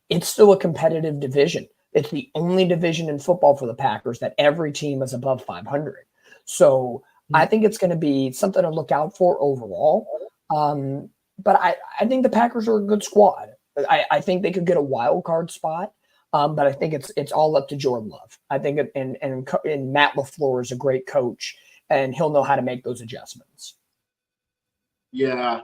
It's still a competitive division. It's the only division in football for the Packers that every team is above 500. So I think it's going to be something to look out for overall. But I think the Packers are a good squad. I think they could get a wild card spot. But I think it's all up to Jordan Love. I think and Matt LaFleur is a great coach, and he'll know how to make those adjustments. Yeah,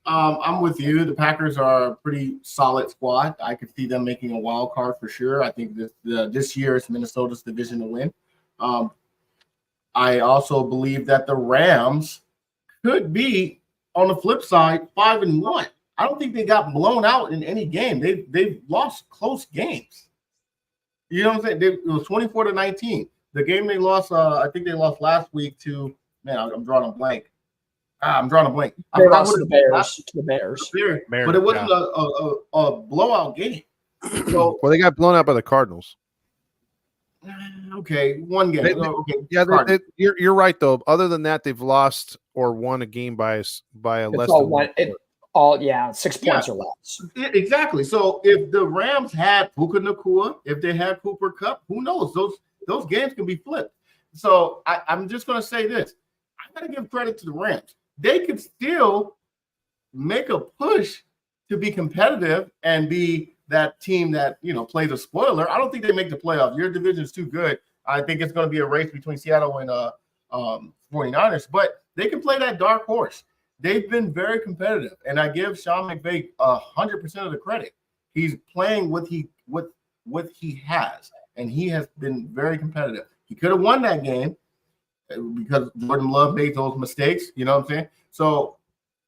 I'm with you. The Packers are a pretty solid squad. I could see them making a wild card for sure. I think this year is Minnesota's division to win. I also believe that the Rams could be, on the flip side, 5-1. I don't think they got blown out in any game. They've lost close games. You know what I'm saying? It was 24-19. The game they lost, I think they lost last week to, I'm drawing a blank. They lost to the Bears. But it wasn't a blowout game. So, well, they got blown out by the Cardinals. Okay, one game. You're right though. Other than that, they've lost or won a game by a less than one. 6 points or less. Exactly. So if the Rams had Puka Nacua, if they had Cooper Kupp, who knows? Those games can be flipped. So I'm just going to say this. I got to give credit to the Rams. They could still make a push to be competitive and be that team that, plays a spoiler. I don't think they make the playoffs. Your division is too good. I think it's going to be a race between Seattle and 49ers, but they can play that dark horse. They've been very competitive, and I give Sean McVay 100% of the credit. He's playing what he has, and he has been very competitive. He could have won that game because Jordan Love made those mistakes. You know what I'm saying? So,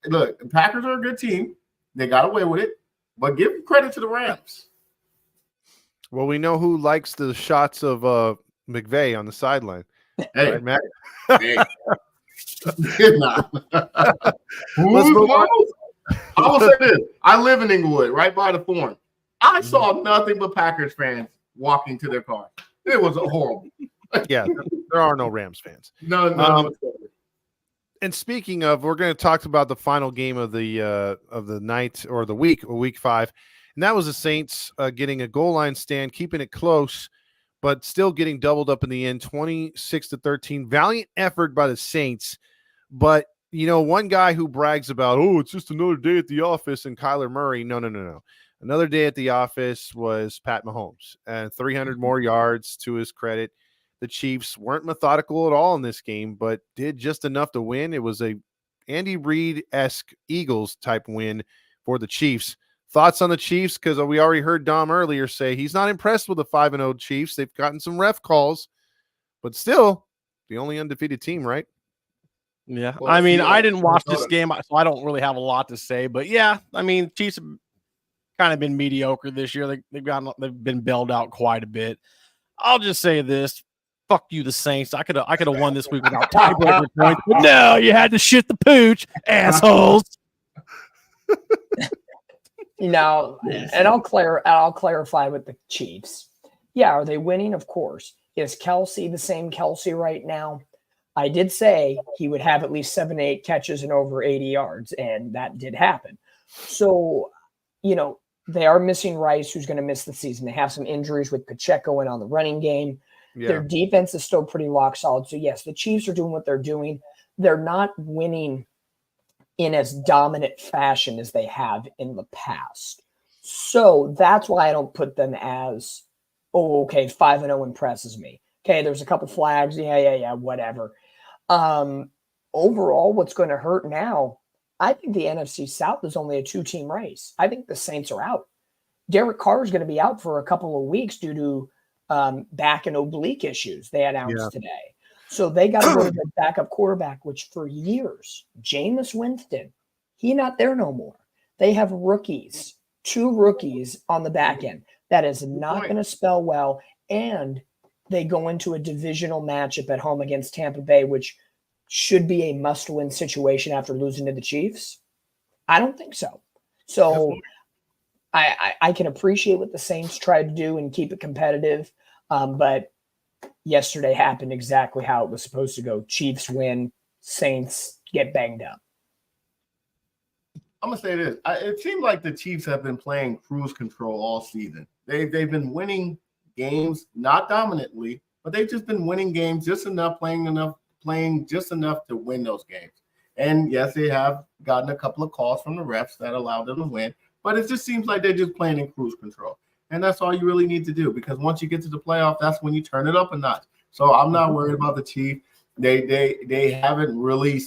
look, the Packers are a good team. They got away with it, but give credit to the Rams. Well, we know who likes the shots of McVay on the sideline. Hey, right, Matt? Hey. I will say this. I live in Inglewood, right by the Forum. I saw nothing but Packers fans walking to their car. It was horrible. Yeah, there are no Rams fans. No. And speaking of, we're going to talk about the final game of the night or the week 5, and that was the Saints getting a goal line stand, keeping it close, but still getting doubled up in the end, 26-13. Valiant effort by the Saints. But, one guy who brags about, it's just another day at the office, and Kyler Murray, no. Another day at the office was Pat Mahomes, and 300 more yards to his credit. The Chiefs weren't methodical at all in this game, but did just enough to win. It was a Andy Reid-esque Eagles-type win for the Chiefs. Thoughts on the Chiefs? Because we already heard Dom earlier say he's not impressed with the 5-0 Chiefs. They've gotten some ref calls, but still the only undefeated team, right? Yeah. Well, I didn't watch this game, so I don't really have a lot to say. But, yeah, Chiefs have kind of been mediocre this year. They've been bailed out quite a bit. I'll just say this. Fuck you, the Saints. I could have won this week without tiebreaker points. But no, you had to shit the pooch, assholes. And I'll clarify with the Chiefs. Yeah, are they winning? Of course. Is Kelsey the same Kelsey right now? I did say he would have at least 7-8 catches and over 80 yards, and that did happen. So, they are missing Rice, who's going to miss the season. They have some injuries with Pacheco and on the running game. Yeah. Their defense is still pretty rock solid. So, yes, the Chiefs are doing what they're doing. They're not winning in as dominant fashion as they have in the past. So that's why I don't put them as, 5-0 impresses me. Okay, there's a couple flags. Yeah, whatever. Overall, what's going to hurt now, I think the NFC South is only a 2-team race. I think the Saints are out. Derek Carr is going to be out for a couple of weeks due to back and oblique issues they announced today. So they got to go to the backup quarterback, which for years, Jameis Winston, He not there no more. They have rookies, 2 rookies on the back end. That is not going to spell well. And they go into a divisional matchup at home against Tampa Bay, which should be a must-win situation after losing to the Chiefs. I don't think so. So I can appreciate what the Saints tried to do and keep it competitive. But yesterday happened exactly how it was supposed to go. Chiefs win, Saints get banged up. I'm gonna say this. It seems like the Chiefs have been playing cruise control all season. They've been winning games, not dominantly, but they've just been winning games just enough, playing just enough to win those games. And yes, they have gotten a couple of calls from the refs that allowed them to win, but it just seems like they're just playing in cruise control. And that's all you really need to do, because once you get to the playoff, that's when you turn it up a notch. So I'm not worried about the Chiefs. They haven't really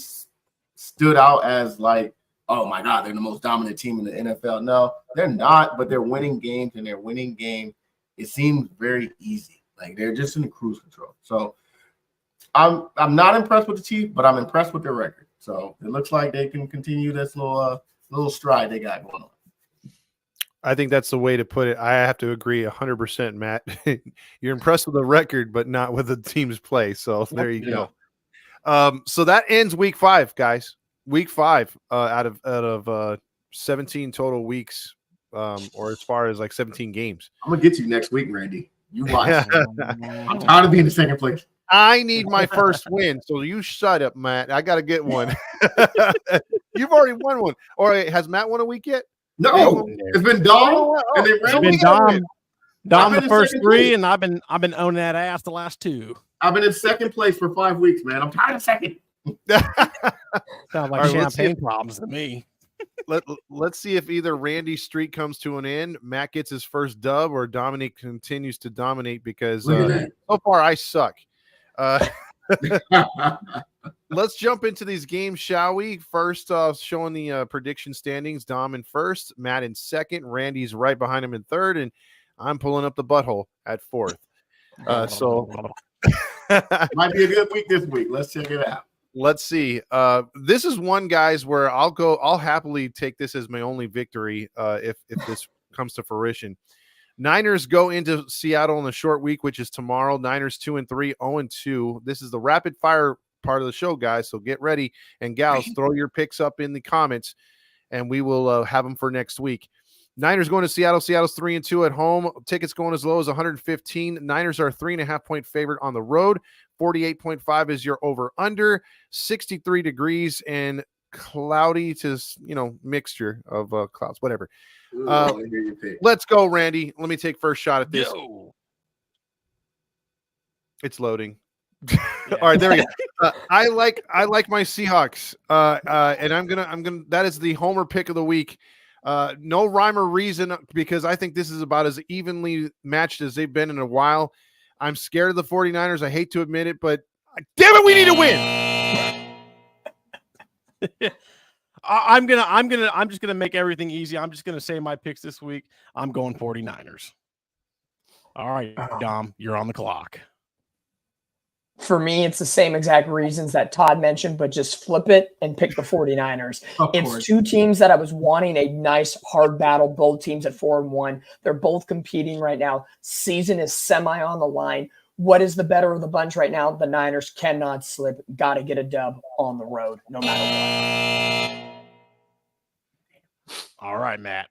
stood out as like, oh my God, they're the most dominant team in the NFL. No, they're not, but they're winning games, and their winning game, it seems very easy. Like they're just in cruise control. So I'm not impressed with the Chiefs, but I'm impressed with their record. So it looks like they can continue this little stride they got going on. I think that's the way to put it. I have to agree 100%, Matt. You're impressed with the record, but not with the team's play. So there you go. So that ends week 5, guys. Week 5 out of 17 total weeks, or as far as like 17 games. I'm gonna get you next week, Randy. You watch. I'm tired of being in second place. I need my first win, so you shut up, Matt. I got to get one. You've already won one. Or has Matt won a week yet? No, it's been Dom, and it's been Dom the first 3, and I've been owning that ass the last 2. I've been in second place for 5 weeks, man. I'm tired of second. Sounds like champagne problems to me. Let's see if either Randy's streak comes to an end, Matt gets his first dub, or Dominic continues to dominate, because so far I suck. Let's jump into these games, shall we? First, showing the prediction standings. Dom in first, Matt in second, Randy's right behind him in third, and I'm pulling up the butthole at fourth. So might be a good week this week. Let's check it out. Let's see. This is one, guys, where I'll happily take this as my only victory if this comes to fruition. Niners go into Seattle in the short week, which is tomorrow. Niners 2-3, 0-2. This is the rapid fire part of the show, guys. So get ready, and gals, throw your picks up in the comments, and we will have them for next week. Niners going to Seattle. Seattle's 3-2 at home. Tickets going as low as 115. Niners are a 3.5-point favorite on the road. 48.5 is your over/under. 63 degrees and cloudy to mixture of clouds, whatever. Let's go, Randy. Let me take first shot at this. Yo. It's loading. All right, there we go. I like my Seahawks, and I'm gonna. That is the homer pick of the week. No rhyme or reason, because I think this is about as evenly matched as they've been in a while. I'm scared of the 49ers. I hate to admit it, but damn it, we need to win. I'm just gonna make everything easy. I'm just gonna say my picks this week. I'm going 49ers. All right, Dom, you're on the clock. For me, it's the same exact reasons that Todd mentioned, but just flip it and pick the 49ers. It's 2 teams that I was wanting a nice hard battle, both teams at 4-1. They're both competing right now. Season is semi on the line. What is the better of the bunch right now? The Niners cannot slip. Got to get a dub on the road, no matter what. All right, Matt.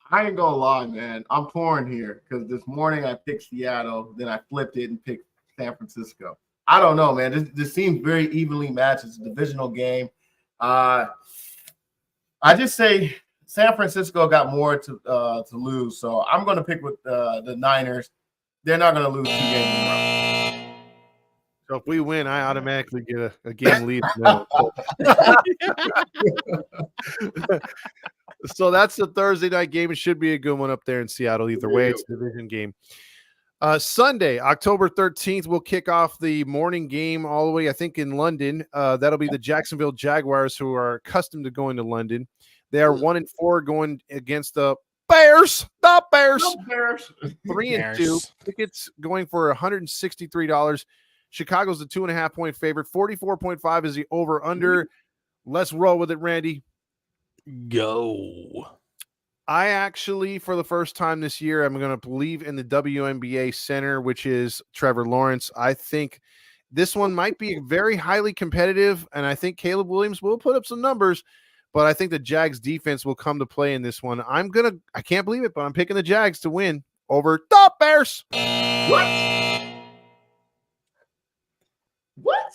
I ain't gonna lie, man. I'm torn here because this morning I picked Seattle, then I flipped it and picked San Francisco. I don't know, man. This seems very evenly matched. It's a divisional game. I just say San Francisco got more to lose, so I'm going to pick with the Niners. They're not going to lose 2 games in a row. So if we win, I automatically get a game lead. So that's the Thursday night game. It should be a good one up there in Seattle. Either way, it's a division game. Sunday, October 13th, we'll kick off the morning game all the way, I think, in London. That'll be the Jacksonville Jaguars, who are accustomed to going to London. They are 1-4 going against the Bears. The Bears. 3-2. Tickets going for $163. Chicago's the 2.5-point favorite. 44.5 is the over/under. Let's roll with it, Randy. Go. I actually, for the first time this year, I'm going to believe in the WNBA center, which is Trevor Lawrence. I think this one might be very highly competitive, and I think Caleb Williams will put up some numbers, but I think the Jags defense will come to play in this one. I can't believe it, but I'm picking the Jags to win over the Bears. What?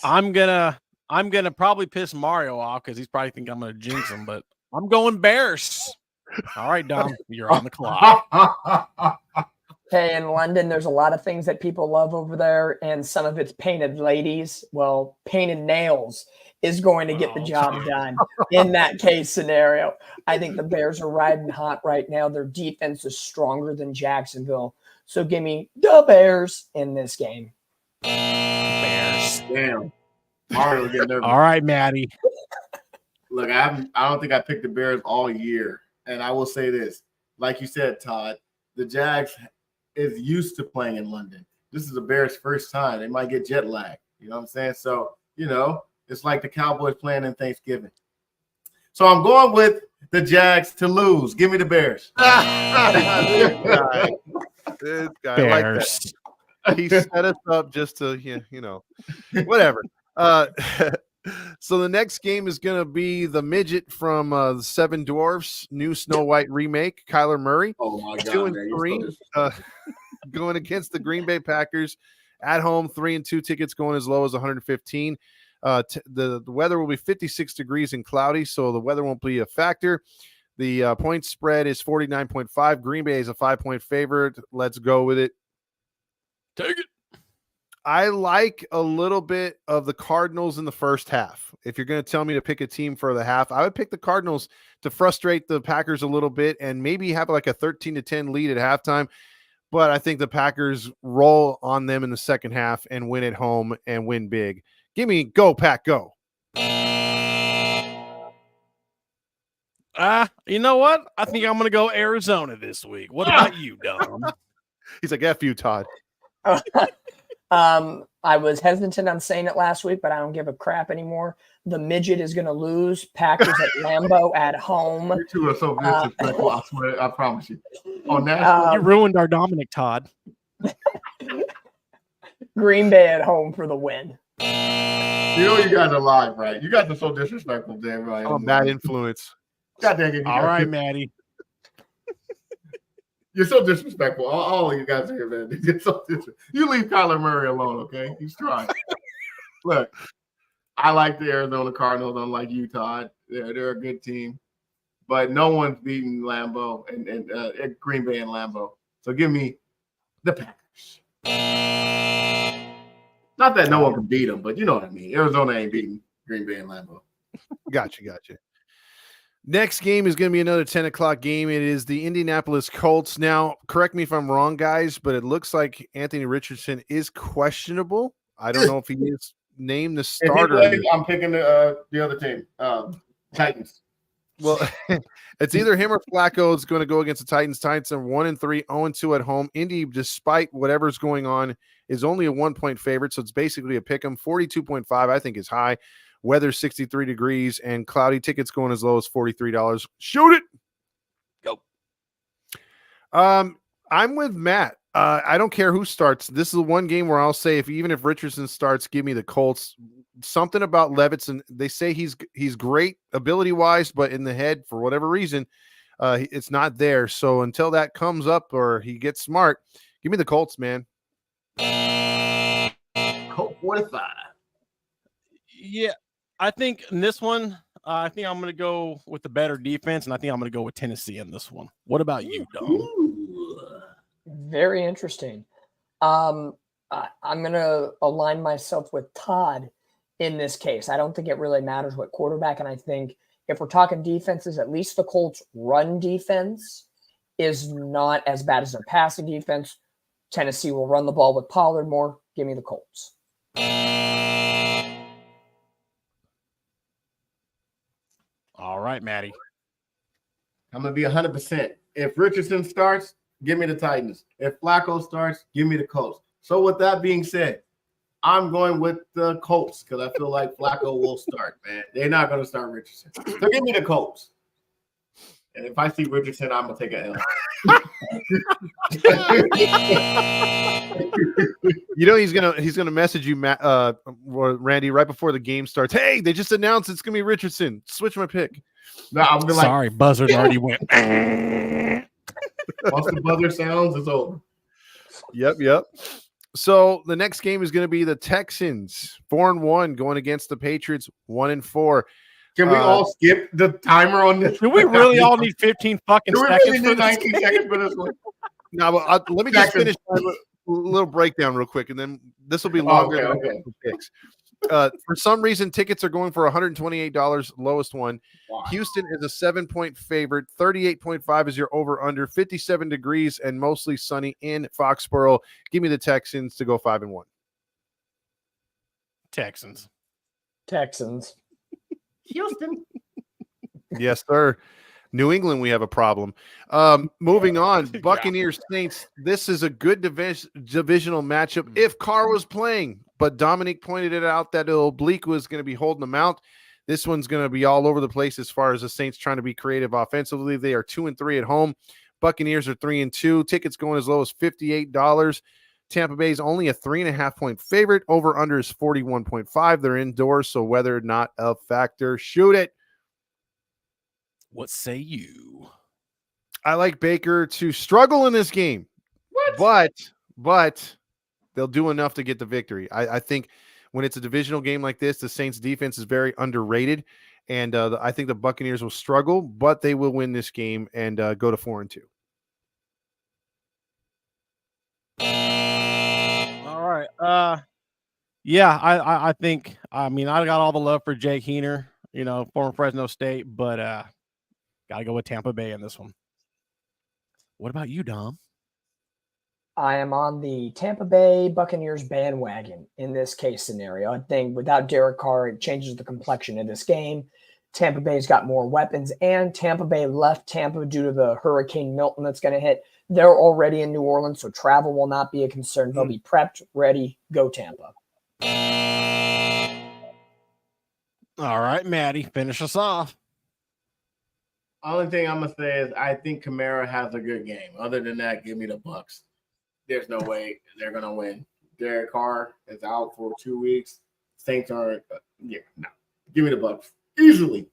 I'm gonna probably piss Mario off because he's probably thinking I'm gonna jinx him, but I'm going Bears. All right, Dom, you're on the clock. Hey, in London, there's a lot of things that people love over there, and some of it's painted ladies. Well, painted nails is going to get the job done in that case scenario. I think the Bears are riding hot right now. Their defense is stronger than Jacksonville. So give me the Bears in this game. Bears. Damn. Mario getting nervous. All right, Maddie. Look, I don't think I picked the Bears all year. And I will say this, like you said, Todd, the Jags is used to playing in London. This is the Bears' first time. They might get jet lag. You know what I'm saying? So, it's like the Cowboys playing in Thanksgiving. So I'm going with the Jags to lose. Give me the Bears. This guy, Bears. I like that. He set us up just to, whatever. So the next game is going to be the midget from the Seven Dwarfs, new Snow White remake, Kyler Murray. Oh, my God. 2-3, going against the Green Bay Packers at home, 3-2 tickets going as low as 115. The weather will be 56 degrees and cloudy, so the weather won't be a factor. The point spread is 49.5. Green Bay is a 5-point favorite. Let's go with it. Take it. I like a little bit of the Cardinals in the first half. If you're going to tell me to pick a team for the half, I would pick the Cardinals to frustrate the Packers a little bit and maybe have like a 13-10 lead at halftime. But I think the Packers roll on them in the second half and win at home and win big. Give me go, Pack, go. You know what? I think I'm going to go Arizona this week. What about you, Dom? He's like, F you, Todd. I was hesitant on saying it last week, but I don't give a crap anymore. The midget is going to lose. Packers at Lambeau at home. You two are so disrespectful. I swear, I promise you. On national, You ruined our Dominic, Todd. Green Bay at home for the win. you guys are live, right? You guys are so disrespectful to everybody. I'm a bad influence. God dang it. All right, Maddie. You're so disrespectful. All of you guys here, man. You're so disrespectful. You leave Kyler Murray alone, okay? He's trying. Look, I like the Arizona Cardinals, unlike you, Todd. They're a good team. But no one's beating Lambeau and Green Bay and Lambeau. So give me the Packers. Not that no one can beat them, but you know what I mean. Arizona ain't beating Green Bay and Lambeau. Gotcha. Next game is going to be another 10 o'clock game. It is the Indianapolis Colts. Now, correct me if I'm wrong, guys, but it looks like Anthony Richardson is questionable. I don't know if he is named the starter. I'm picking the other team, Titans. Well, it's either him or Flacco is going to go against the Titans. Titans are 1-3, 0-2 at home. Indy, despite whatever's going on, is only a 1-point favorite, so it's basically a pick 'em. 42.5, I think, is high. Weather 63 degrees and cloudy. Tickets going as low as $43. Shoot it. Go. I'm with Matt. I don't care who starts. This is the one game where I'll say even if Richardson starts, give me the Colts. Something about Levitt, they say he's great ability-wise, but in the head, for whatever reason, it's not there. So until that comes up or he gets smart, give me the Colts, man. Colt 45. Yeah, I think in this one, I think I'm going to go with the better defense, and I think I'm going to go with Tennessee in this one. What about you, Dom? Very interesting. I'm going to align myself with Todd in this case. I don't think it really matters what quarterback, and I think if we're talking defenses, at least the Colts' run defense is not as bad as their passing defense. Tennessee will run the ball with Pollard more. Give me the Colts. All right, Maddie. I'm going to be 100%. If Richardson starts, give me the Titans. If Flacco starts, give me the Colts. So with that being said, I'm going with the Colts because I feel like Flacco will start, man. They're not going to start Richardson. So give me the Colts. And if I see Richardson, I'm going to take a L. You know he's gonna message you, Randy, right before the game starts. Hey, they just announced it's gonna be Richardson. Switch my pick. No, I'm gonna Sorry, buzzard already went. Once the buzzer sounds, it's over. Yep. So the next game is going to be the Texans 4-1 going against the Patriots 1-4. Can we all skip the timer on this? Do we really all need 15 fucking Do we seconds really for need this 19 seconds for this one? No, but let me just finish a little breakdown real quick, and then this will be longer than the picks. For some reason, tickets are going for $128, lowest one. Wow. Houston is a 7-point favorite. 38.5 is your over/under. 57 degrees and mostly sunny in Foxborough. Give me the Texans to go 5-1. Texans. Houston. Yes, sir. New England, we have a problem. Moving on, Buccaneers Saints. This is a good divisional matchup if Carr was playing, but Dominic pointed it out that oblique was going to be holding them out. This one's going to be all over the place as far as the Saints trying to be creative offensively. They are 2-3 at home. Buccaneers are 3-2. Tickets going as low as $58. Tampa Bay is only a 3.5-point favorite. Over under is 41.5. They're indoors, so weather not a factor. Shoot it. What say you? I like Baker to struggle in this game. What? But they'll do enough to get the victory. I think when it's a divisional game like this, the Saints defense is very underrated, and I think the Buccaneers will struggle, but they will win this game and go to 4-2. All right. I think, I got all the love for Jake Heener, former Fresno State, but got to go with Tampa Bay in this one. What about you, Dom? I am on the Tampa Bay Buccaneers bandwagon in this case scenario. I think without Derek Carr, it changes the complexion of this game. Tampa Bay's got more weapons, and Tampa Bay left Tampa due to the Hurricane Milton that's going to hit. They're already in New Orleans, so travel will not be a concern. They'll be prepped, ready, go Tampa. All right, Maddie, finish us off. Only thing I'm going to say is I think Kamara has a good game. Other than that, give me the Bucs. There's no way they're going to win. Derek Carr is out for 2 weeks. Saints are, no. Give me the Bucs. Easily.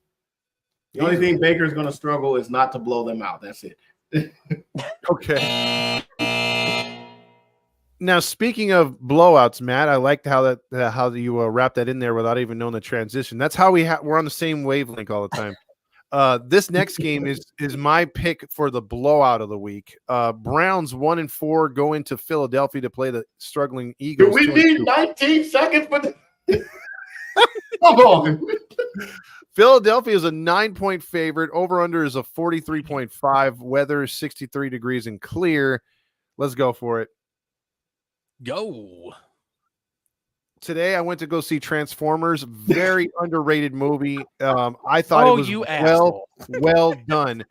The only thing Baker's going to struggle is not to blow them out. That's it. Okay. Now, speaking of blowouts, Matt, I liked how you wrapped that in there without even knowing the transition. That's how we're on the same wavelength all the time. This next game is my pick for the blowout of the week. Browns 1-4 go into Philadelphia to play the struggling Eagles. Do we need 19 seconds for the Come on. Philadelphia is a 9-point favorite. Over-under is a 43.5. Weather is 63 degrees and clear. Let's go for it. Go. Today I went to go see Transformers. Very underrated movie. I thought it was well done.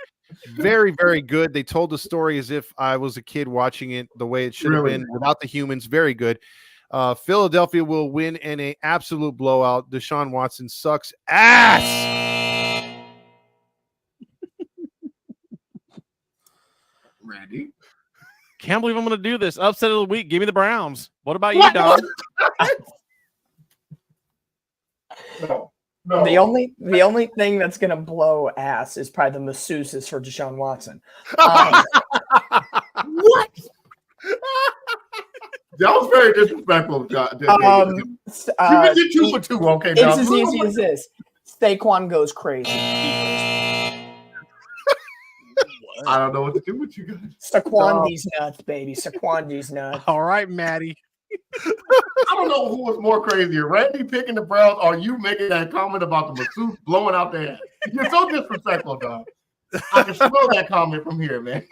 Very, very good. They told the story as if I was a kid watching it the way it should have been without the humans. Very good. Philadelphia will win in an absolute blowout. Deshaun Watson sucks ass. Randy. Can't believe I'm going to do this. Upset of the week. Give me the Browns. What about you, Don? No. The only thing that's going to blow ass is probably the masseuses for Deshaun Watson. What? That was very disrespectful. You did 2 for 2. Okay, it's as easy as this. Saquon goes crazy. I don't know what to do with you guys. Saquon these nuts, baby. Saquon these nuts. All right, Maddie. I don't know who was more crazier, Randy picking the Browns or you making that comment about the masseuse blowing out their head. You're so disrespectful, dog. I can smell that comment from here, man.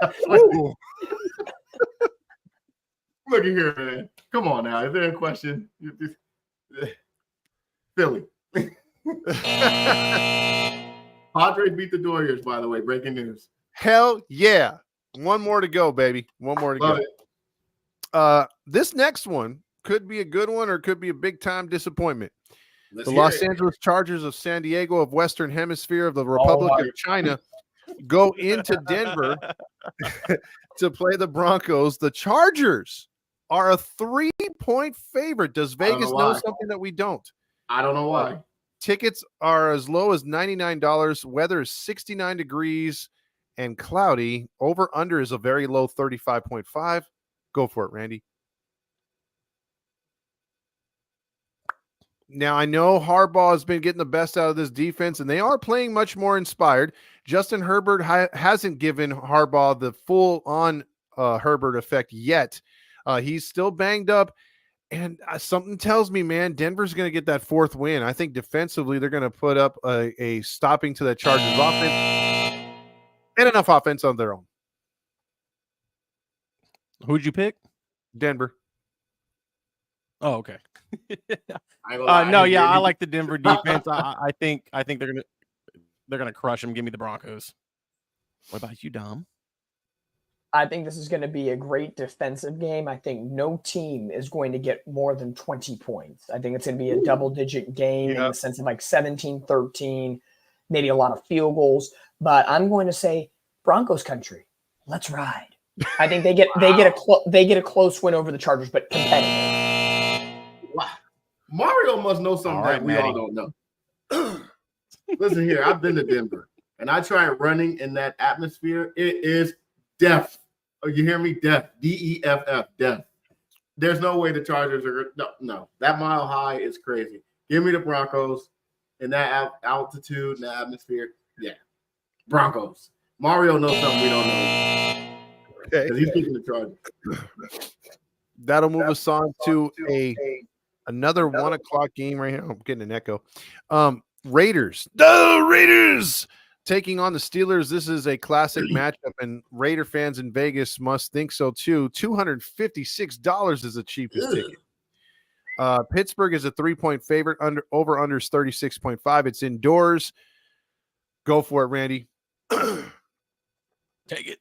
Look at here, man. Come on now. Is there a question? Philly. Padres beat the Dodgers, by the way. Breaking news. Hell yeah. One more to go, baby. One more to Love go. It. This next one could be a good one or could be a big-time disappointment. Let's The hear Los it. Angeles Chargers of San Diego of Western Hemisphere of the Republic of China go into Denver to play the Broncos. The Chargers are a 3-point favorite. Does I don't Vegas know know why. something that we don't? I don't know why. Tickets are as low as $99. Weather is 69 degrees and cloudy. Over under is a very low 35.5. Go for it, Randy. Now, I know Harbaugh has been getting the best out of this defense, and they are playing much more inspired. Justin Herbert hasn't given Harbaugh the full-on Herbert effect yet. He's still banged up, and something tells me, man, Denver's going to get that fourth win. I think defensively they're going to put up a stopping to that Chargers offense and enough offense on their own. Who'd you pick? Denver. Oh, okay. I No, yeah, I like the Denver defense. I think they're gonna crush them. Give me the Broncos. What about you, Dom? I think this is going to be a great defensive game. I think no team is going to get more than 20 points. I think it's going to be a double-digit game in the sense of like 17-13, maybe a lot of field goals. But I'm going to say Broncos country. Let's ride. I think they get a close win over the Chargers, but competitive. Wow. Mario must know something that we all don't know. Listen here, I've been to Denver, and I tried running in that atmosphere. It is death. Oh, you hear me? Death. DEFF. Death. There's no way the Chargers are no. That mile high is crazy. Give me the Broncos in that altitude and that atmosphere. Yeah, Broncos. Mario knows something we don't know. Okay, because he's picking the Chargers. That'll move us on to another 1 o'clock game right here. I'm getting an echo. Raiders. The Raiders taking on the Steelers. This is a classic matchup, and Raider fans in Vegas must think so too. $256 is the cheapest ticket. Pittsburgh is a 3-point favorite. Over under is 36.5. It's indoors. Go for it, Randy. Take it.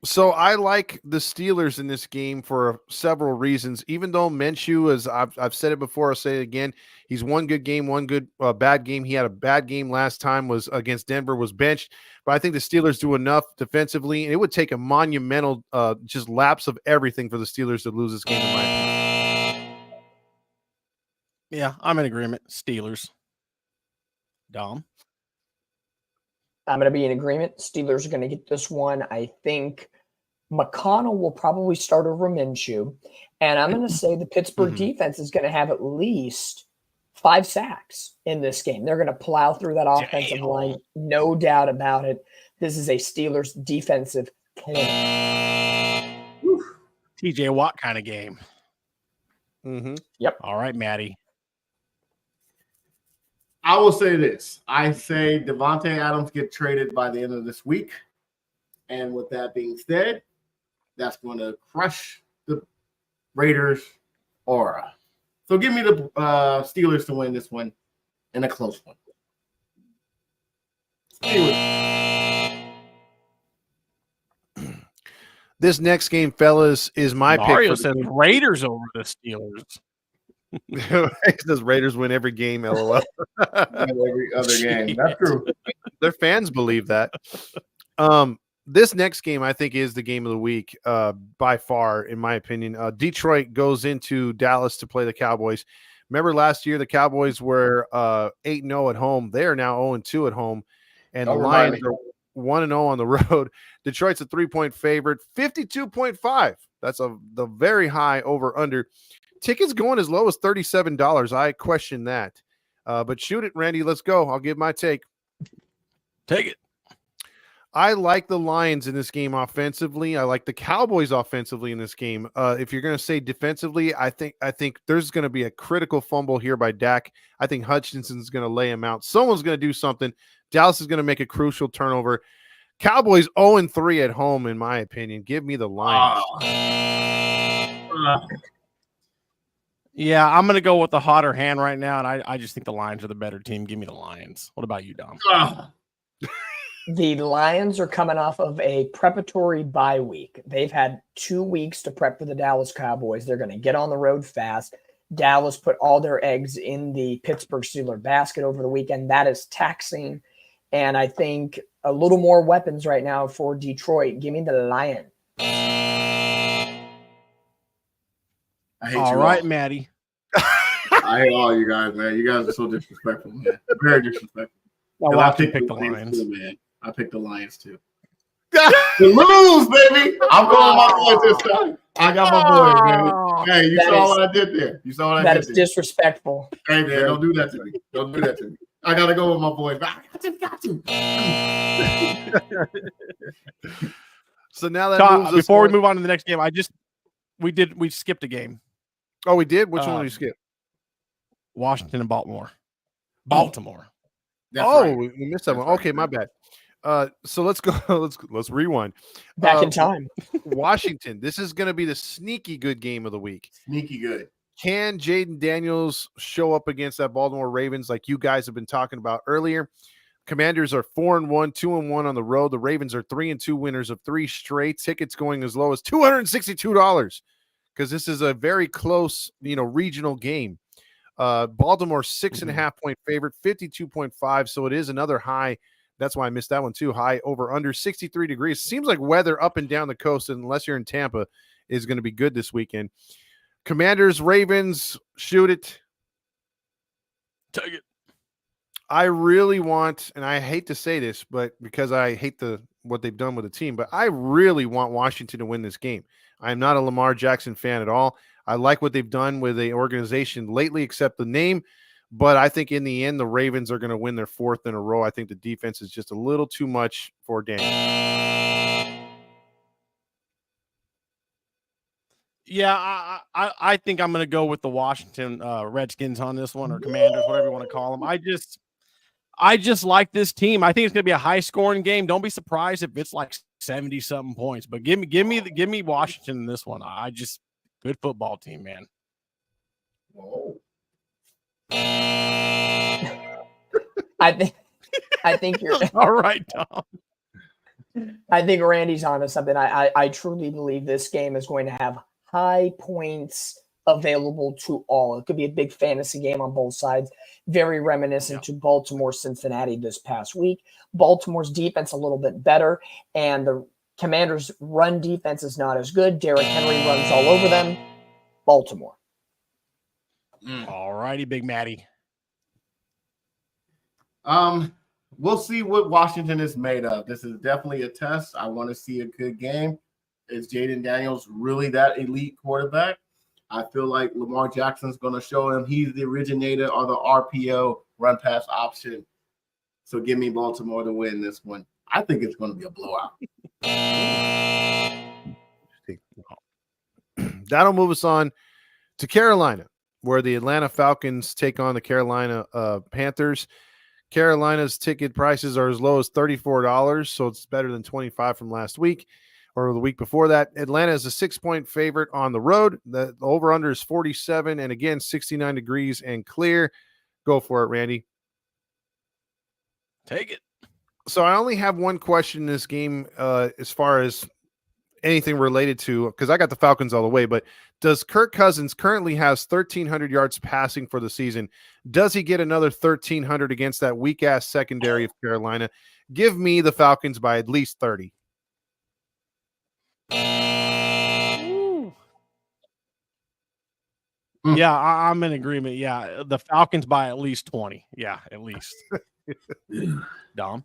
So I like the Steelers in this game for several reasons. Even though Minshew, as I've said it before, I'll say it again. He's one good game, one good bad game. He had a bad game last time, was against Denver, was benched. But I think the Steelers do enough defensively, and it would take a monumental just lapse of everything for the Steelers to lose this game, in my opinion. Yeah, I'm in agreement. Steelers. Dom. I'm going to be in agreement. Steelers are going to get this one. I think McConnell will probably start over Minshew. And I'm going to say the Pittsburgh defense is going to have at least 5 sacks in this game. They're going to plow through that offensive line. No doubt about it. This is a Steelers defensive clinic. TJ Watt kind of game. Mm-hmm. Yep. All right, Maddie. I will say this. I say Devontae Adams get traded by the end of this week. And with that being said, that's going to crush the Raiders' aura. So give me the Steelers to win this one in a close one. This next game, fellas, is my Mario pick. says Raiders over the Steelers. Does Raiders win every game? LOL. Every other game. That's true. Their fans believe that. This next game, I think, is the game of the week by far, in my opinion. Detroit goes into Dallas to play the Cowboys. Remember last year, the Cowboys were 8-0 at home. They are now 0-2 at home. And the Lions are 1-0 on the road. Detroit's a 3-point favorite, 52.5. That's the very high over-under. Tickets going as low as $37. I question that. But shoot it, Randy. Let's go. I'll give my take. Take it. I like the Lions in this game offensively. I like the Cowboys offensively in this game. If you're going to say defensively, I think there's going to be a critical fumble here by Dak. I think Hutchinson's going to lay him out. Someone's going to do something. Dallas is going to make a crucial turnover. Cowboys 0-3 at home, in my opinion. Give me the Lions. Yeah, I'm going to go with the hotter hand right now, and I just think the Lions are the better team. Give me the Lions. What about you, Dom? The Lions are coming off of a preparatory bye week. They've had 2 weeks to prep for the Dallas Cowboys. They're going to get on the road fast. Dallas put all their eggs in the Pittsburgh Steelers basket over the weekend. That is taxing. And I think a little more weapons right now for Detroit. Give me the Lions. All right, Maddie. I hate all you guys, man. You guys are so disrespectful, man. Very disrespectful. I picked the Lions too, man. I picked the Lions too. To lose, baby. I'm going my boys this time. I got my boys, man. Hey, you saw what I did there. You saw what I did there. That is disrespectful. Hey, man, don't do that to me. Don't do that to me. I got to go with my boys. Got to. So now that Todd, moves us before on. we move on to the next game, we skipped a game. Oh, we did? Which one did we skip? Washington and Baltimore. Baltimore. That's right. right. We missed that one. Okay, my bad. So let's go. Let's rewind. Back in time. Washington. This is going to be the sneaky good game of the week. Sneaky good. Can Jaden Daniels show up against that Baltimore Ravens like you guys have been talking about earlier? Commanders are 4-1, 2-1 on the road. The Ravens are 3-2 winners of 3 straight. Tickets going as low as $262 because this is a very close, regional game. Baltimore 6.5 point favorite, 52.5. So it is another high. That's why I missed that one too. High over under 63 degrees. Seems like weather up and down the coast, unless you're in Tampa, is going to be good this weekend. Commanders, Ravens, shoot it. Take it. I really want, and I hate to say this, but because I hate what they've done with the team, but I really want Washington to win this game. I'm not a Lamar Jackson fan at all. I like what they've done with the organization lately, except the name. But I think in the end, the Ravens are going to win their 4th in a row. I think the defense is just a little too much for Daniels. Yeah, I think I'm going to go with the Washington Redskins on this one, or Commanders, whatever you want to call them. I just like this team. I think it's going to be a high-scoring game. Don't be surprised if it's like 70-something points. But give me Washington in this one. Good football team, man. Whoa. I think you're all right, Tom. I think Randy's onto something. I truly believe this game is going to have high points available to all. It could be a big fantasy game on both sides. Very reminiscent to Baltimore, Cincinnati this past week. Baltimore's defense a little bit better, and the Commanders' run defense is not as good. Derrick Henry runs all over them. Baltimore. All righty, Big Matty. We'll see what Washington is made of. This is definitely a test. I want to see a good game. Is Jaden Daniels really that elite quarterback? I feel like Lamar Jackson's going to show him he's the originator or the RPO run pass option. So give me Baltimore to win this one. I think it's going to be a blowout. That'll move us on to Carolina, where the Atlanta Falcons take on the Carolina Panthers. Carolina's ticket prices are as low as $34, so it's better than $25 from last week or the week before that. Atlanta is a 6-point favorite on the road. The over-under is 47, and again, 69 degrees and clear. Go for it, Randy. Take it. So I only have one question in this game as far as anything related to, because I got the Falcons all the way, but does Kirk Cousins currently has 1,300 yards passing for the season? Does he get another 1,300 against that weak-ass secondary of Carolina? Give me the Falcons by at least 30. Yeah, I'm in agreement. Yeah, the Falcons by at least 20. Yeah, at least. Dom?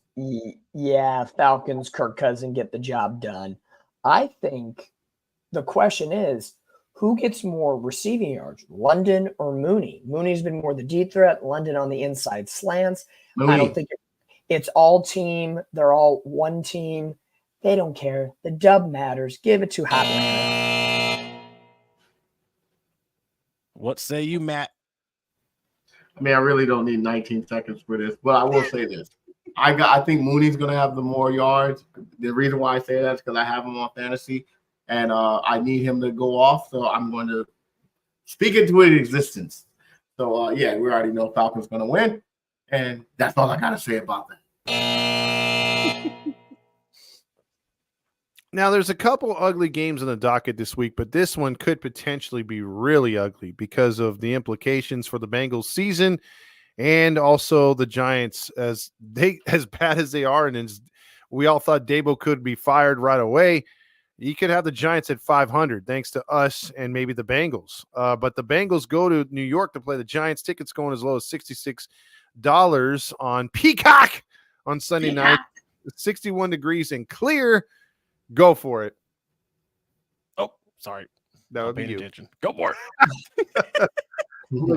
Yeah, Falcons, Kirk Cousins get the job done. I think the question is, who gets more receiving yards, London or Mooney? Mooney's been more the deep threat, London on the inside slants. Mooney. I don't think it's all team. They're all one team. They don't care. The dub matters. Give it to Hotlanta. What say you, Matt? I mean, I really don't need 19 seconds for this, but I will say this. I think Mooney's going to have the more yards. The reason why I say that is because I have him on fantasy, and I need him to go off, so I'm going to speak into its existence. So, yeah, we already know Falcons going to win, and that's all I got to say about that. Now, there's a couple ugly games on the docket this week, but this one could potentially be really ugly because of the implications for the Bengals season and also the Giants as bad as they are. And we all thought Dabo could be fired right away. You could have the Giants at 500 thanks to us and maybe the Bengals. But the Bengals go to New York to play the Giants. Tickets going as low as $66 on Peacock on Sunday night. 61 degrees and clear. Go for it. Oh, sorry. That would be you. Attention. Go for it.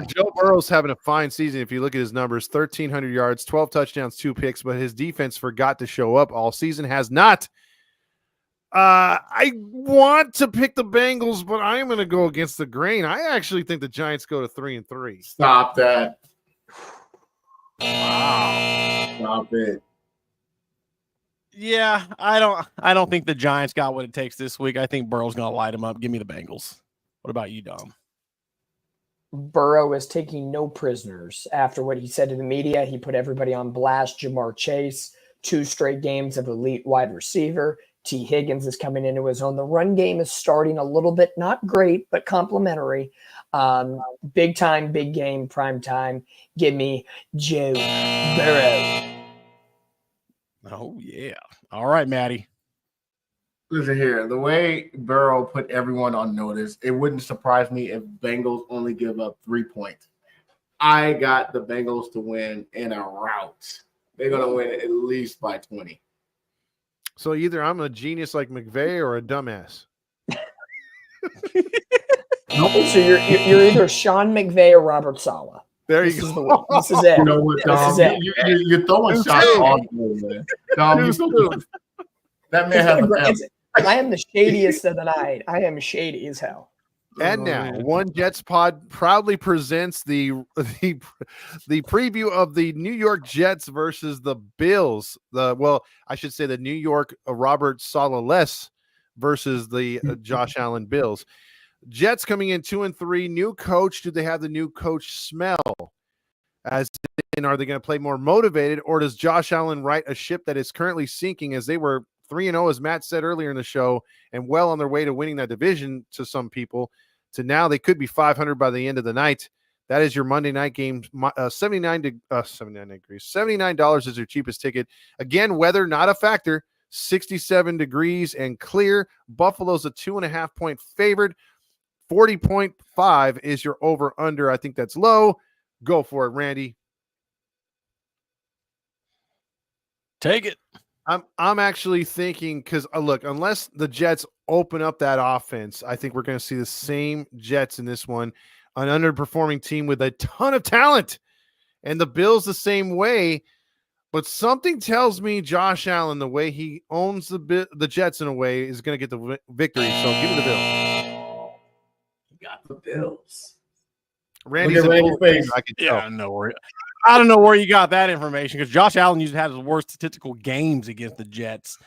Joe Burrow's having a fine season. If you look at his numbers, 1,300 yards, 12 touchdowns, 2 picks, but his defense forgot to show up all season, has not. I want to pick the Bengals, but I'm going to go against the grain. I actually think the Giants go to 3-3. Stop that. Wow. Stop it. Yeah, I don't think the Giants got what it takes this week. I think Burrow's going to light them up. Give me the Bengals. What about you, Dom? Burrow is taking no prisoners. After what he said to the media, he put everybody on blast. Jamar Chase, 2 straight games of elite wide receiver. T. Higgins is coming into his own. The run game is starting a little bit, not great, but complimentary. Big time, big game, prime time. Give me Joe Burrow. Oh, yeah. All right, Maddie. Listen here. The way Burrow put everyone on notice, it wouldn't surprise me if Bengals only give up 3 points. I got the Bengals to win in a rout. They're going to win at least by 20. So either I'm a genius like McVay or a dumbass. So you're either Sean McVay or Robert Saleh. There you go. This is it. You know what, Dom? You're throwing shots on me, man. Dom, that man has a family. I am the shadiest of the night. I am shady as hell. And now, One Jets Pod proudly presents the preview of the New York Jets versus the Bills. I should say the New York Robert Saleh versus the Josh Allen Bills. Jets coming in 2-3. New coach. Do they have the new coach smell? As in, are they going to play more motivated, or does Josh Allen right a ship that is currently sinking as they were 3-0, as Matt said earlier in the show, and well on their way to winning that division to some people, to now they could be 500 by the end of the night. That is your Monday night game. $79 is your cheapest ticket. Again, weather not a factor. 67 degrees and clear. Buffalo's a 2.5-point favorite. 40.5 is your over-under. I think that's low. Go for it, Randy. Take it. I'm actually thinking, because look, unless the Jets open up that offense, I think we're going to see the same Jets in this one, an underperforming team with a ton of talent, and the Bills the same way. But something tells me Josh Allen, the way he owns the Jets in a way, is going to get the victory. So give me the Bills. You got the Bills. Randy's face. I don't know where you got that information, because Josh Allen usually has the worst statistical games against the Jets.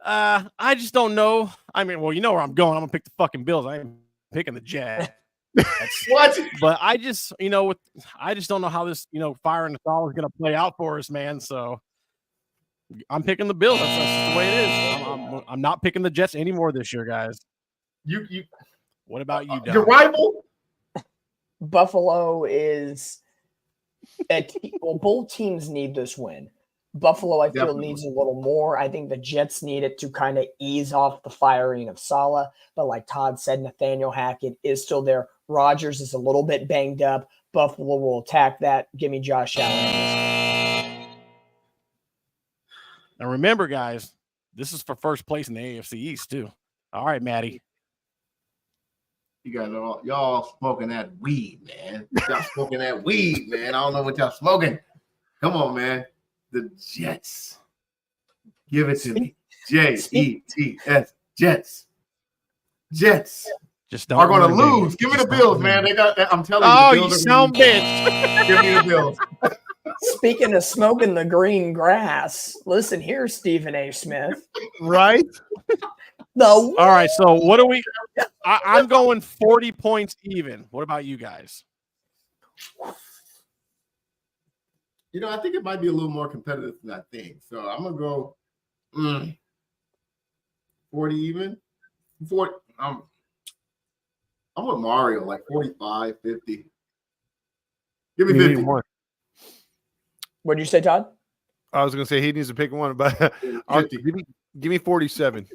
I just don't know. I mean, well, you know where I'm going. I'm gonna pick the fucking Bills. I ain't picking the Jets. What? But I just don't know how this, fire in the fall is gonna play out for us, man. So I'm picking the Bills. That's just the way it is. I'm not picking the Jets anymore this year, guys. You. What about you, Don? Your rival? Buffalo is both teams need this win. Buffalo, I feel, needs a little more. I think the Jets need it to kind of ease off the firing of Saleh. But like Todd said, Nathaniel Hackett is still there. Rodgers is a little bit banged up. Buffalo will attack that. Give me Josh Allen. And remember, guys, this is for first place in the AFC East, too. All right, Maddie. You guys are y'all smoking that weed, man. Y'all smoking that weed, man. I don't know what y'all smoking. Come on, man. The Jets. Give it to me. Jets. Jets. Jets. Just don't are going to lose. Give me the Bills, man. They got that. I'm telling you. Oh, you sound bitch. Give me the Bills. Speaking of smoking the green grass, listen here, Stephen A. Smith. Right? All right. So what do we? I'm going 40 points even. What about you guys? I think it might be a little more competitive than I think. So I'm gonna go 40 even. 40. I'm with Mario, like 45, 50. Give me 50. One. What did you say, Todd? I was going to say he needs to pick one, but give me 47.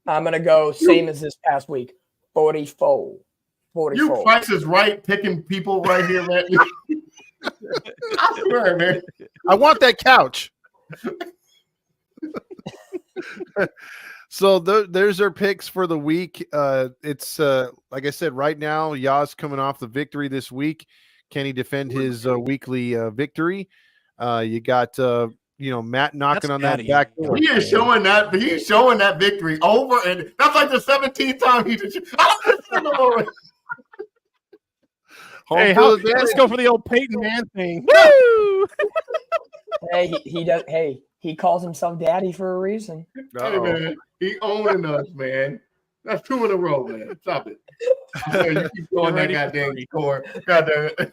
I'm going to go same as this past week, 44. 44. You Price is Right picking people right here, man. I swear, man. I want that couch. So there's our picks for the week. It's like I said, right now, Yaz coming off the victory this week. Can he defend his weekly victory? You got Matt knocking on that back door. He is showing that. He's showing that victory over, and that's like the 17th time he did. Hey, let's go for the old Peyton Man thing. Woo! Hey, he does. Hey, he calls himself daddy for a reason. Hey, man, he owning us, man. That's 2 in a row, man. Stop it. You keep going that goddamn score. Goddamn it.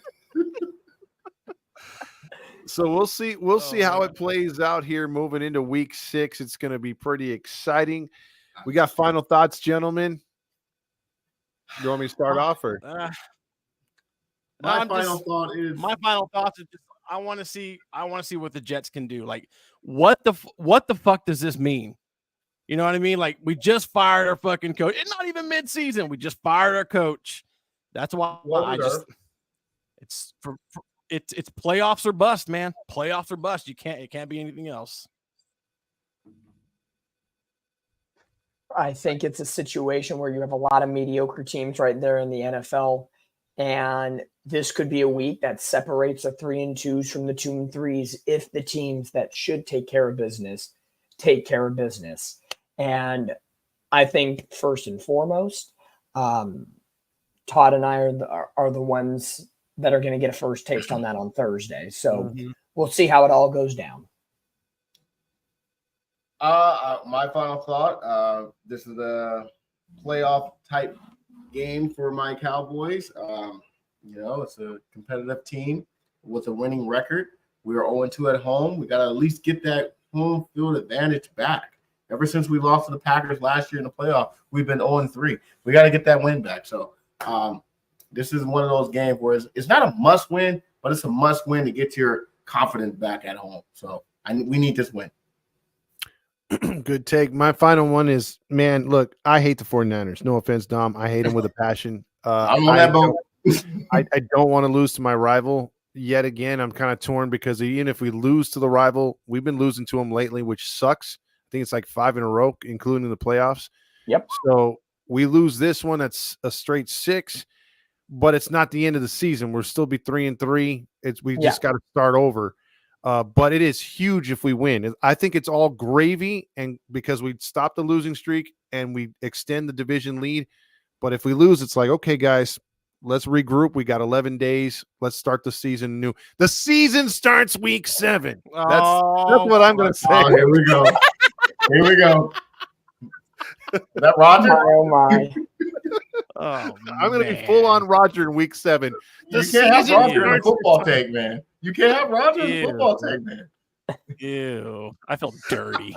So we'll see how it plays out here moving into week 6. It's going to be pretty exciting. We got final thoughts, gentlemen. You want me to start off or? My final thoughts is just I want to see what the Jets can do. Like, what the fuck does this mean? You know what I mean? Like, we just fired our fucking coach. It's not even mid-season. We just fired our coach. That's why it's playoffs or bust, man. Playoffs or bust. It can't be anything else. I think it's a situation where you have a lot of mediocre teams right there in the NFL, and this could be a week that separates the 3-2s from the 2-3s if the teams that should take care of business take care of business. And I think first and foremost, Todd and I are the ones that are going to get a first taste on that on Thursday. So we'll see how it all goes down. My final thought, this is a playoff type game for my Cowboys. It's a competitive team with a winning record. We are 0-2 at home. We got to at least get that home field advantage back. Ever since we lost to the Packers last year in the playoff, we've been 0-3. We got to get that win back. So this is one of those games where it's not a must win, but it's a must win to get your confidence back at home. So we need this win. Good take. My final one is, man, look, I hate the 49ers. No offense, Dom. I hate them with a passion. I'm on that boat. I don't want to lose to my rival yet again. I'm kind of torn because even if we lose to the rival, we've been losing to them lately, which sucks. I think it's like 5 in a row, including the playoffs. Yep. So we lose this one. That's a straight 6, but it's not the end of the season. We'll still be 3-3. We just got to start over. But it is huge if we win. I think it's all gravy, and because we stop the losing streak and we extend the division lead. But if we lose, it's like, okay, guys, let's regroup. We got 11 days. Let's start the season new. The season starts week 7. That's what I'm going to say. Oh, here we go. Here we go. Is that Roger? Oh, my. I'm going to be full on Roger in week 7. You can't have Roger in a football take, man. You can't have Roger in a football take, man. Ew. I felt dirty.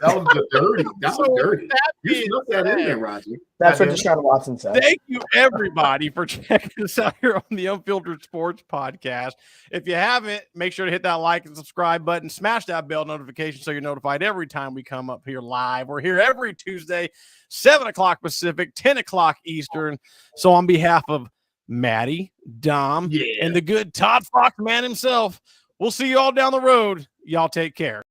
That was dirty. That was dirty. You snuck that in there, Roger. That's what Deshaun Watson said. Thank you, everybody, for checking us out here on the Unfiltered Sports Podcast. If you haven't, make sure to hit that like and subscribe button. Smash that bell notification so you're notified every time we come up here live. We're here every Tuesday, 7 o'clock Pacific, 10 o'clock Eastern. So on behalf of Maddie, Dom, and the good Todd Fox man himself, we'll see you all down the road. Y'all take care.